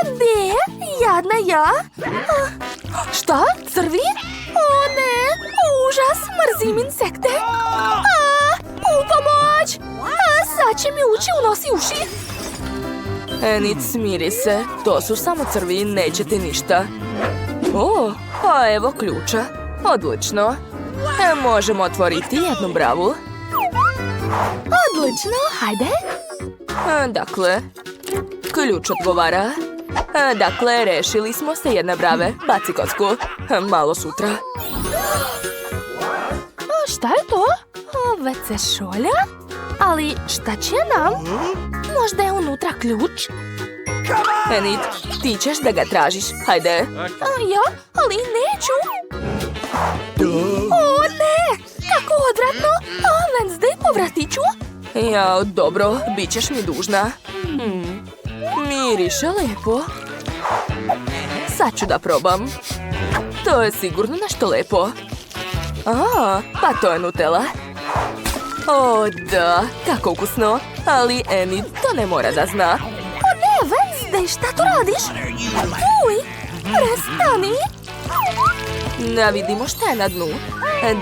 Gde? Jadna ja. Šta? Crvi? O ne, užas, mrzim insekte. U pomoć! Sad će mi ući u nos i uši. Enid, smiri se. To su samo crvi, neće ti ništa. O, a evo ključa. Odlično. Možemo otvoriti jednu bravu. Odlično, hajde. Dakle, ključ odgovara. Dakle, rešili smo se jedne brave. Baci kocku. Malo sutra. Šta je to? WC šolja? Ali šta će nam? Možda je unutra ključ? Enid, ti ćeš da ga tražiš. Hajde. Ja? Ali neću. O ne! Kako odvratno! Wednesday, povratit ću. Ja, dobro, bit ćeš mi dužna. Miriše lepo. Sad ću da probam. To je sigurno nešto lepo. Pa to je Nutella. O, da, kako ukusno. Ali Enid to ne mora da zna. O ne, Wednesday, šta tu radiš? Uj, prestani. Da vidimo šta je na dnu.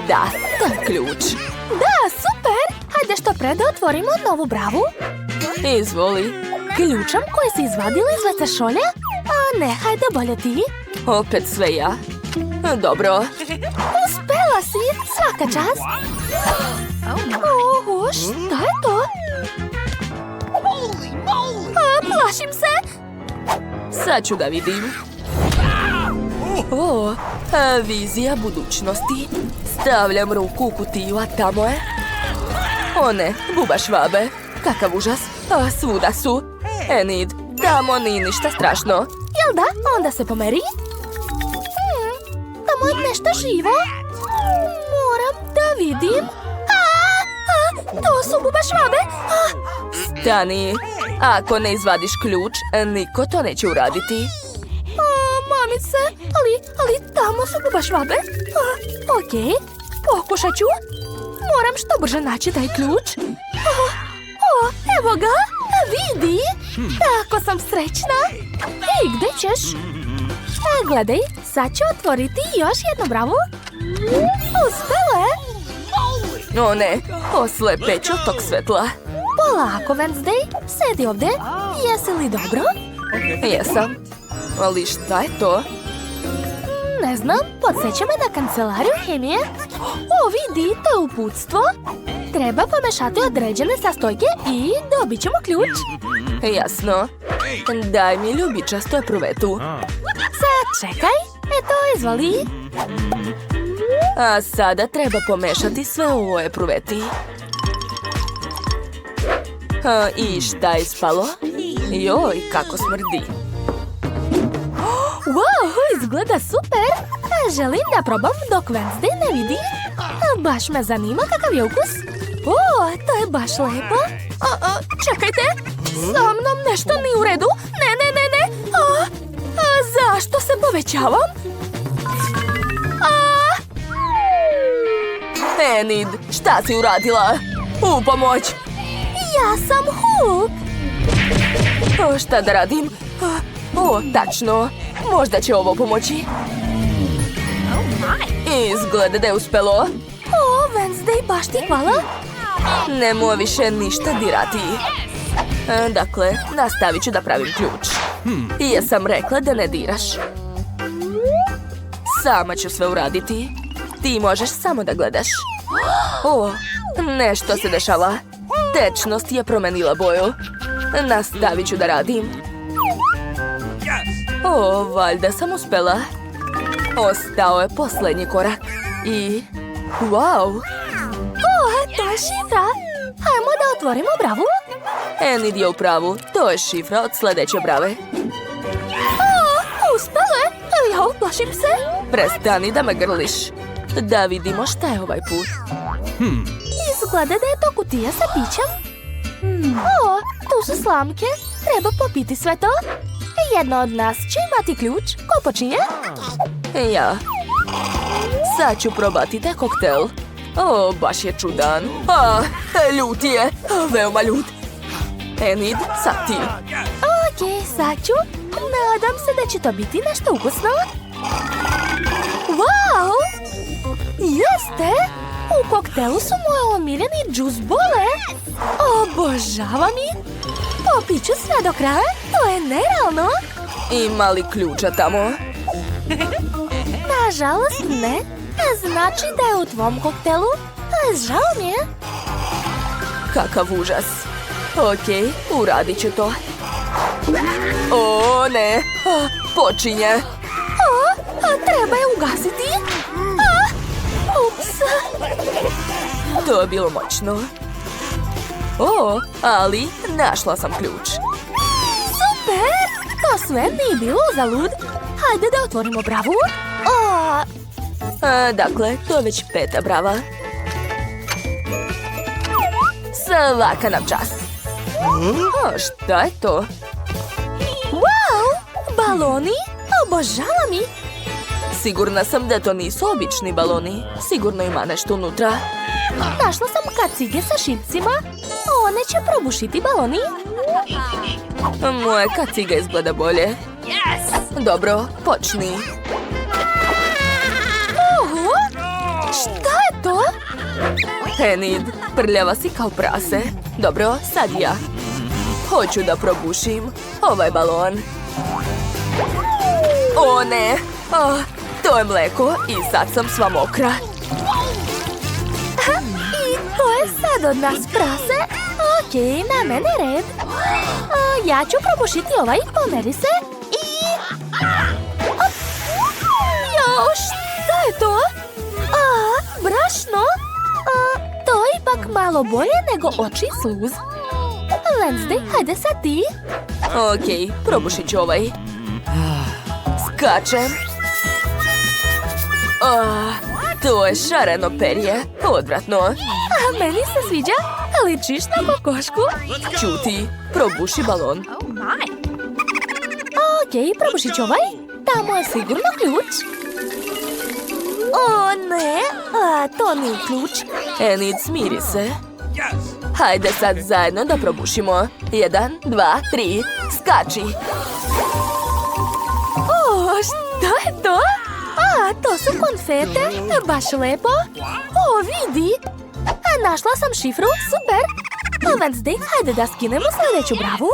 Da, to je ključ. Da, super. Hajde što pre da otvorimo novu bravu. Izvoli. Ključem koji si izvadila iz WC šolje? A ne, hajde bolje ti. Opet sve ja. Dobro. Uspela si, svaka čast. Oho, šta je to? Plašim se. Sad ću da vidim. O, vizija budućnosti. Stavljam ruku u kutiju, a tamo je... O ne, buba švabe. Kakav užas. Svuda su. Enid, tamo nije ništa strašno. Jel da? Onda se pomeri. Tamo je nešto živo. Moram da vidim. To su buba švabe. Stani. Ako ne izvadiš ključ, niko to neće uraditi. Mamice, ali tamo su buba švabe. Okej, pokušat ću. Moram što brže naći taj ključ. Evo ga, vidi. Tako sam srećna. Ej, gde ćeš? Gledaj, sad ću otvoriti još jednu bravu. Uspela je. O ne, oslepeću tog svetla. Polako, Wednesday, sedi ovde. Jesi li dobro? Jesam. Ali šta je to? Ne znam, podsjeća me na kancelariju hemije. Vidi, to je uputstvo. Treba pomešati određene sastojke i dobit ćemo ključ. Jasno. Daj mi ljubičastu epruvetu. Sad čekaj, eto, izvoli. A sada treba pomešati sve u ovoj epruveti. I šta je ispalo? Joj, kako smrdi. Wow, izgleda super. Želim da probam dok Wednesday ne vidi. Baš me zanima kakav je ukus. To je baš lepo. Čekajte, sa mnom nešto nije u redu. Ne. Zašto se povećavam? Enid, šta si uradila? U pomoć! Ja sam Hulk. Šta da radim? Tačno. Možda će ovo pomoći. Izgleda da je uspelo. Wednesday, baš ti hvala. Nemoj više ništa dirati. Dakle, nastavit ću da pravim ključ. Jesam rekla da ne diraš. Sama ću sve uraditi. Ti možeš samo da gledaš. Nešto se dešava. Tečnost je promenila boju. Nastavit ću da radim. Valjda sam uspela. Ostao je posljednji korak. I... Wow! To je šifra. Hajmo da otvorimo bravu. Enid je u pravu. To je šifra od sljedeće brave. Uspelo je. Ja uplašim se. Prestani da me grliš. Da vidimo šta je ovaj put. Izgleda da je to kutija sa pićem. Tu su slamke. Treba popiti sve to. Jedna od nas će imati ključ. Ko počinje? Ja. Sad ću probati taj koktel. Baš je čudan. Ljut je. Veoma ljut. Enid, sad ti. Okej, sad ću. Nadam se da će to biti nešto ukusno. Wow! Jeste! U koktelu su moje omiljeni džus bole. Obožavam ih. Popit ću sve do kraja. To je nerealno. Ima li ključa tamo? Nažalost ne. Znači da je u tvom koktelu. Žao mi je. Kakav užas. Okej, uradit ću to. O ne, počinje. Treba je ugasiti. Ups. To je bilo moćno. Ali našla sam ključ. Super, to sve nije bilo uzalud. Hajde da otvorimo bravu. Dakle, to je već 5. brava. Svaka nam čast. Šta je to? Wow, baloni, obožavam ih. Sigurna sam da to nisu obični baloni. Sigurno ima nešto unutra. Našla sam kacige sa šipcima. One će probušiti baloni. Moja kaciga izgleda bolje. Dobro, počni. Šta je to? Enid, prljava si kao prase. Dobro, sad ja. Hoću da probušim ovaj balon. O ne, to je mleko i sad sam sva mokra. I to je sad od nas prase. Okej, na mene red. Ja ću probušiti ovaj, pomeri se. I to? Brašno? To je ipak malo bolje nego oči sluz. Wednesday, hajde sad ti. Okej, probušit ću ovaj. Skačem. To je šareno perje. Odvratno. Meni se sviđa. Ličiš na kokošku. Ćuti, probuši balon. Okej, probušit ću ovaj. Tamo je sigurno ključ. O ne, to nije ključ. Enid, smiri se. Hajde sad zajedno da probušimo. 1, 2, 3, skači. O, šta je to? To su konfete, baš lepo. O, vidi. Našla sam šifru, super. Wednesday, hajde da skinemo sljedeću bravu.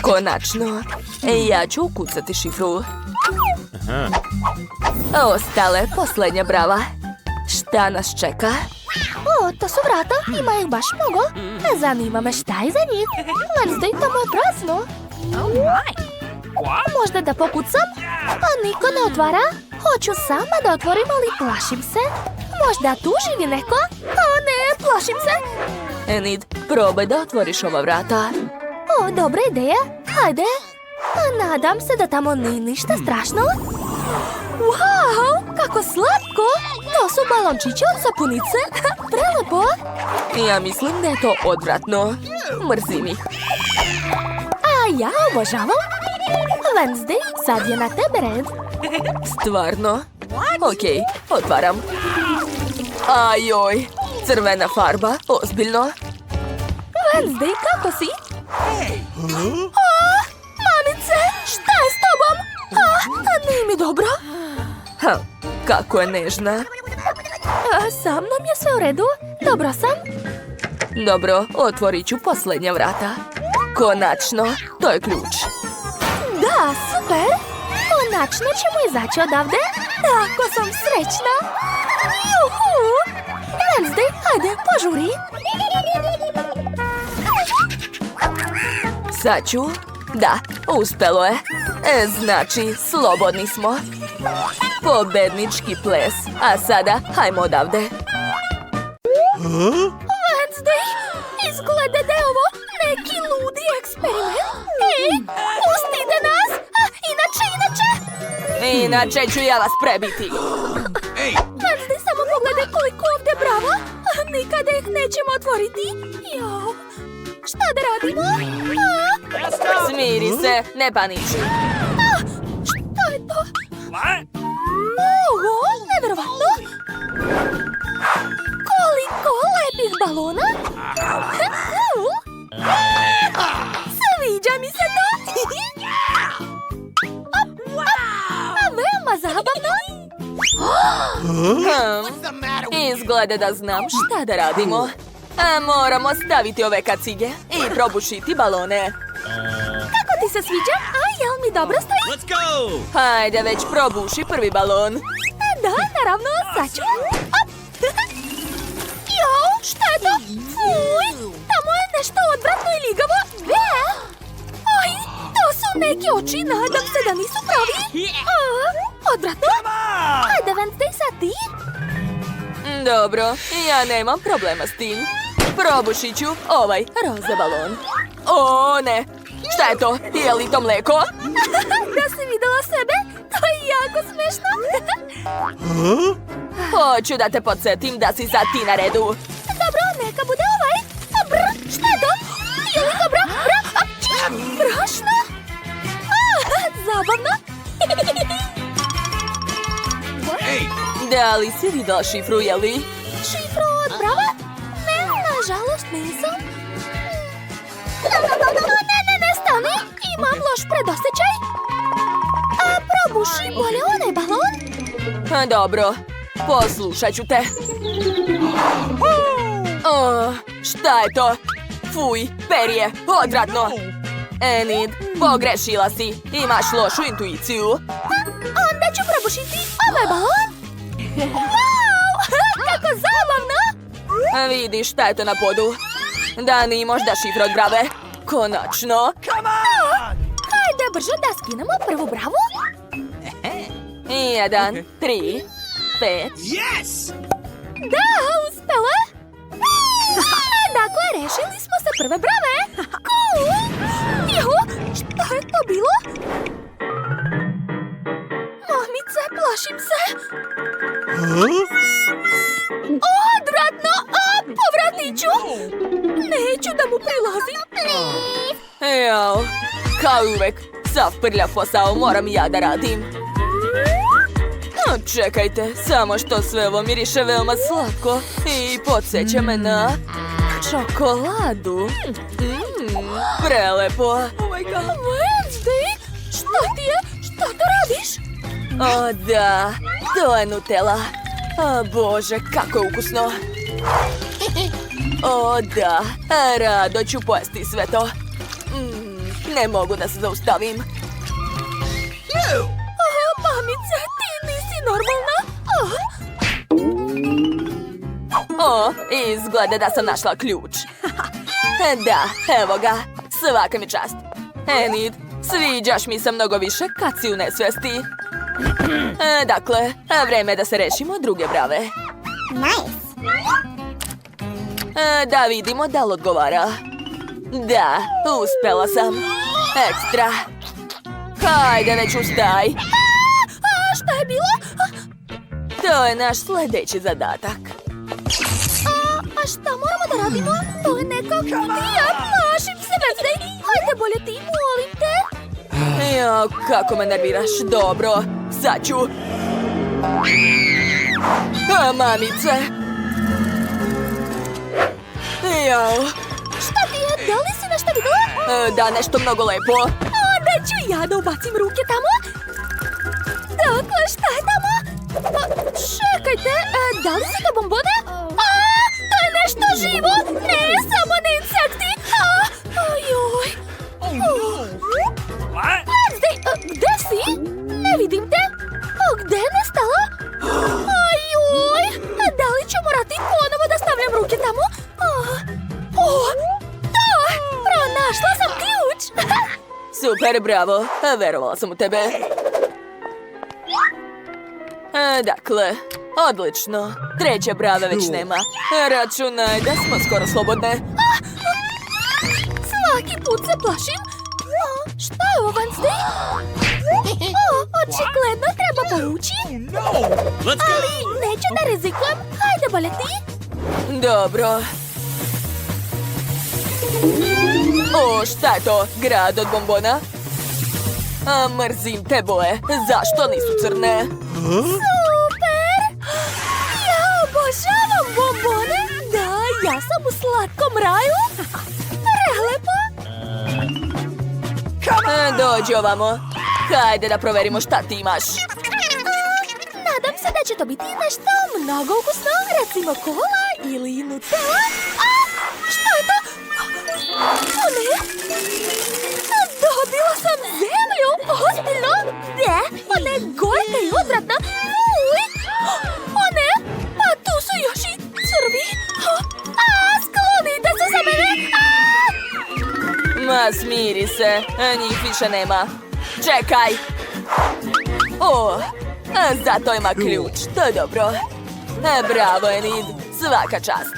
Konačno. Ja ću ukucati šifru. Ostale, posljednja brava. Šta nas čeka? O, to su vrata, ima ih baš mnogo. Zanima me šta je za njih. Wednesday, tamo je prazno. Možda da pokucam? Niko ne otvara. Hoću sama da otvorim, ali plašim se. Možda tu živi neko? O ne, plašim se. Enid, probaj da otvoriš ova vrata. O, dobra ideja. Hajde. Nadam se da tamo nije ništa strašno. Wow, kako slatko. To su balončići od sapunice. Prelepo. Ja mislim da je to odvratno. Mrzim ih. Ja obožavam. Wednesday, sad je na tebe red. Stvarno? Okej, otvaram. Ajoj, crvena farba, ozbiljno. Wednesday, kako si? Mamice, šta je s tobom? Nije mi dobro. Kako je nežna. Sa mnom je sve u redu. Dobro sam. Dobro, otvorit ću posljednja vrata. Konačno, to je ključ. Da, super. Konačno ćemo izaći odavde. Tako sam srećna. Juhu! Wednesday, hajde, požuri. Sad ću. Da, uspelo je. Znači, slobodni smo. Pobednički ples. A sada, hajmo odavde. Wednesday, izgleda da je ovo neki ludi eksperiment. Pustite nas! Inače ću ja vas prebiti. Wednesday, samo pogledaj koliko ovdje brava. Nikada ih nećemo otvoriti. Jo, šta da radimo? Smiri se, ne paniči. Šta je to? Oho, nevjerovatno. Koliko lepih balona. Sviđa mi se to. Veoma zabavno. Izgleda da znam šta da radimo. Moramo staviti ove kacige i probušiti balone. Kako ti se sviđa? Jel mi dobro stoji? Hajde već probuši prvi balon. Da, naravno, sad ću. Jo, šta je to? Fuj, tamo je nešto odvratno i ligavo. Oj, to su neke oči, nadam se da nisu pravi. Odvratno. Hajde, Wednesday, sad ti. Dobro, ja nemam problema s tim. Probušit ću ovaj roza balon. O, ne. Šta je to? Je li to mleko? Da si videla sebe? To je jako smešno. Hoću da te podsjetim da si sad ti na redu. Dobro, neka bude ovaj. Šta je to? Je li to brašno? Zabavno. Da li si videla šifru, je li? Šifru od brava? Ne, nažalost nisam. Ne, stani. Imam loš predosjećaj. Probuši bolje onaj balon. Dobro, poslušat ću te. Šta je to? Fuj, perje, odvratno. Enid, pogrešila si. Imaš lošu intuiciju. Onda ću probušiti ovaj balon. Wow, kako zabavno. Vidiš šta je to na podu? Da nije možda šifra od brave. Konačno. Hajde brže da skinemo prvu bravu. 1, 3, 5. Yes! Da, uspela! Dakle, rešili smo se prve brave! Cool! Juhu, šta je to bilo? Mamice, plašim se! Odvratno! Povratit ću! Neću da mu prilazim! Jao, kao i uvek, sav prljav posao moram ja da radim. Čekajte, samo što sve ovo miriše veoma slatko i podsjeća me na čokoladu. Prelepo. Oh my god! Wednesday! Šta ti je? Šta to radiš? O da, to je Nutella. O Bože, kako je ukusno. O da, rado ću pojesti sve to. Ne mogu da se zaustavim. Mamice, ti nisi normalna! O, izgleda da sam našla ključ. Da, evo ga. Svaka mi čast. Enid, sviđaš mi se mnogo više kad si u nesvesti. Dakle, vreme je da se rešimo druge brave. Nice. Da vidimo da li odgovara. Da, uspela sam. Ekstra. Hajde već ustaj. Šta je bilo? To je naš sljedeći zadatak. A šta moramo da radimo? To je neka kutija, plašim se, Wednesday! Hajde bolje ti, molim te! Jo, kako me nerviraš. Dobro, sad ću. Mamice. Jo. Šta ti je? Da li si nešto videla? Da, nešto mnogo lepo. Da ću ja da ubacim ruke tamo? Dakle, šta je tamo? Čekajte, da li su to bombone? To je nešto živo! Ne, samo ne insekti! Ajoj! Wednesday, gde si? Ne vidim te! Gde je nestala? Ajoj! Da li ću morati ponovo da stavljam ruke tamo? Da! Pronašla sam ključ! Super, bravo. Verovala sam u tebe. Dakle, odlično. Treća brava već nema. Računaj da smo skoro slobodne. Svaki put se plašim. Šta je ovo, Wednesday? Očigledno treba povući. Ali neću da rizikujem. Hajde, bolje ti. Dobro. O, šta je to? Grad od bombona? Mrzim te boje. Zašto nisu crne? Super! Ja obožavam bombone. Da, ja sam u slatkom raju. Prelepo. Dođi ovamo. Hajde da proverimo šta ti imaš. Nadam se da će to biti nešto mnogo ukusno. Recimo kola ili Nutella. Šta je to? O ne! Dobila sam zemlju! Ozbiljno? Ne, ona je gorka i odvratna. Uj! O ne! A tu su još i crvi. Sklonite se sa mene! Ma, smiri se. Njih više nema. Čekaj! O, zato ima ključ. To je dobro. Bravo, Enid. Svaka čast.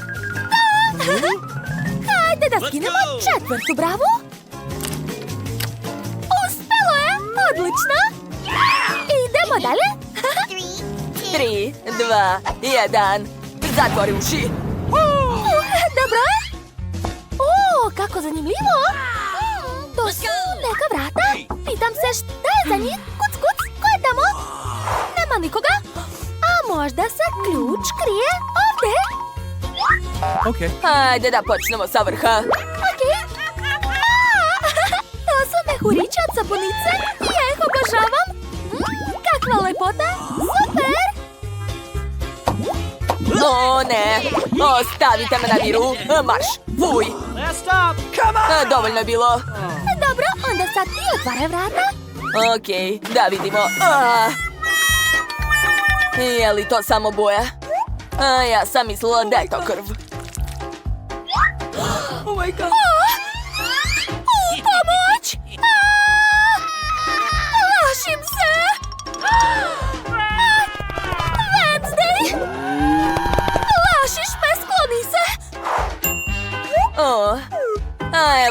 Hajde da skinemo četvrtu bravu. Uspelo je! Odlično! Idemo dalje. 3, 2, 1. Zatvori uši. Dobro. O, kako zanimljivo. To su neka vrata. Pitam se šta je za njih. Kuc, kuc, ko je tamo? Nema nikoga. A možda se ključ krije ovde. Okay. Hajde da počnemo sa vrha. Okej. To su mehurići od sapunice. Ja ih obožavam. Kakva lepota. Super. O ne, ostavite me na miru. Marš, fuj. Last stop. Come on. Dovoljno je bilo. Dobro, onda sad ti otvaraj vrata. Okej, da vidimo. Je li to samo boja? Ja sam mislila da je to krv. Oh my god. Pomoć! Plašim se!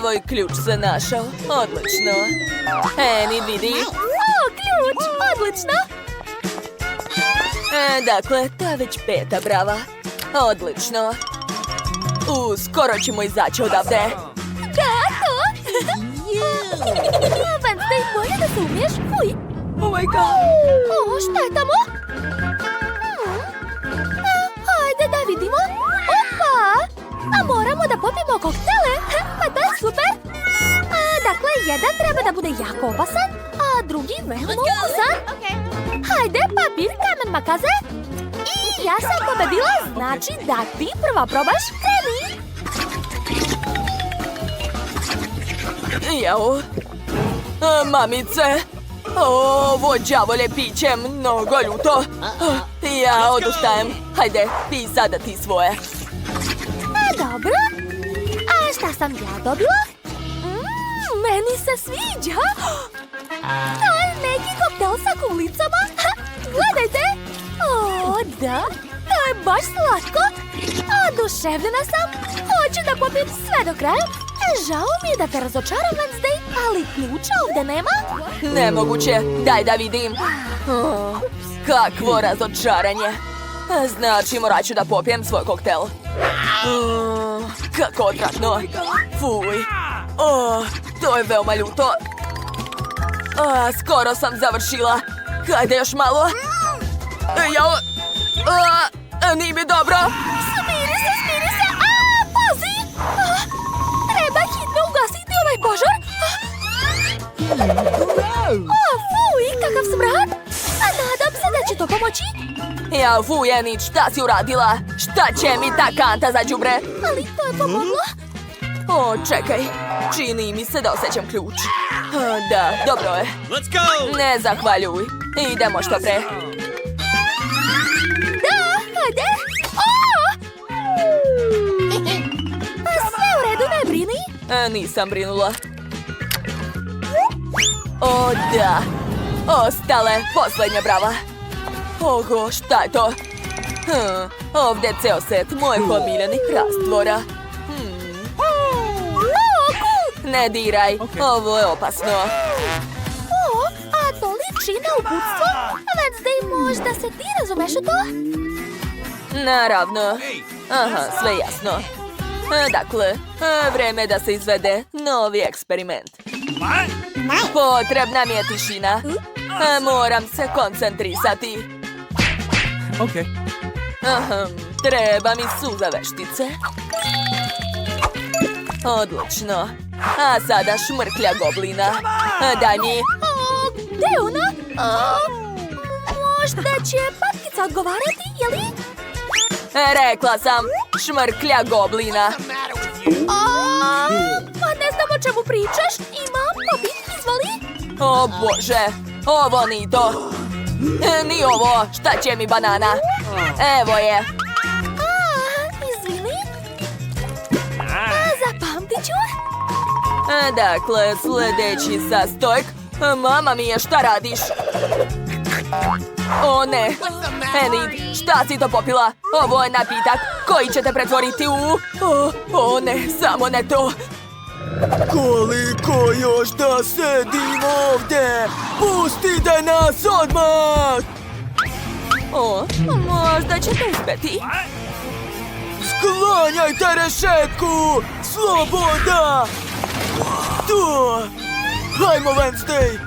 Evo i ključ se našao. Odlično. Enid, vidi. O, ključ! Odlično! Dakle, to je već 5. brava. Odlično. Skoro ćemo izaći odavde. Da, to! Wednesday, bolje da se umiješ. Fuj! Oh my god. O, šta je tamo? Hajde da vidimo. Opa! A moramo da popijemo koktele. Pa to je super. Dakle, jedan treba da bude jako opasan, a drugi veoma ukusan. Hajde, papir, kamen, makaze. I ja sam pobedila, znači da ti prva probaš. Kreni! Jao. Mamice. Ovo đavolje piće, mnogo ljuto. Ja odustajem. Hajde, pij sada ti svoje. Dobro. A šta sam ja dobila? Meni se sviđa. To je neki koktel sa kulicama. Gledajte. O, da. To je baš slatko. Oduševljena sam. Hoću da popijem sve do kraja. Žao mi je da te razočaram, Wednesday, ali ključa ovdje nema. Nemoguće, daj da vidim. Kakvo razočaranje. Znači, morat ću da popijem svoj koktel. Kako odvratno. Fuj. To je veoma ljuto. Skoro sam završila. Hajde još malo. Jao. Nije mi dobro. Smiri se. Pazi. Treba hitno ugasiti ovaj požar. Fuj, kakav smrad. Nadam se da će to pomoći. Ja, fuj, Enid, šta si uradila? Šta će mi ta kanta za đubre? Ali to je pomoglo. Čekaj. Čini mi se da osjećam ključ. Da, dobro je. Let's go! Ne zahvaljuj. Idemo što pre. Da, hajde. Sve u redu, ne brini. Nisam brinula. O, da. Ostale, posljednja brava. Oho, šta je to? Ovdje je ceo set mojih omiljenih rastvora. Ne diraj, ovo je opasno. A to liči na uputstvo? Wednesday, možda se ti razumeš u to? Naravno. Aha, sve jasno. Dakle, vreme da se izvede novi eksperiment. Potrebna mi je tišina. Moram se koncentrisati. Okay. Treba mi suza veštice. Odlično. A sada šmrklja goblina. Daj mi. Gde je ona? Možda će patkica odgovarati, jeli? Rekla sam, šmrklja goblina. Pa ne znam o čemu pričaš. Imam popit, izvoli. O Bože, ovo ni to. Ni ovo, šta će mi banana? Evo je. Izvini. Zapamtit ću. Dakle, sljedeći sastojak. Mama mi je, šta radiš? O ne. Enid, šta si to popila? Ovo je napitak koji će te pretvoriti u... O ne, samo ne to. Koliko još da sedim ovdje? Pustite nas odmah! Možda ćete uspeti. Sklanjajte rešetku! Sloboda! Tu! Hajmo, Wednesday!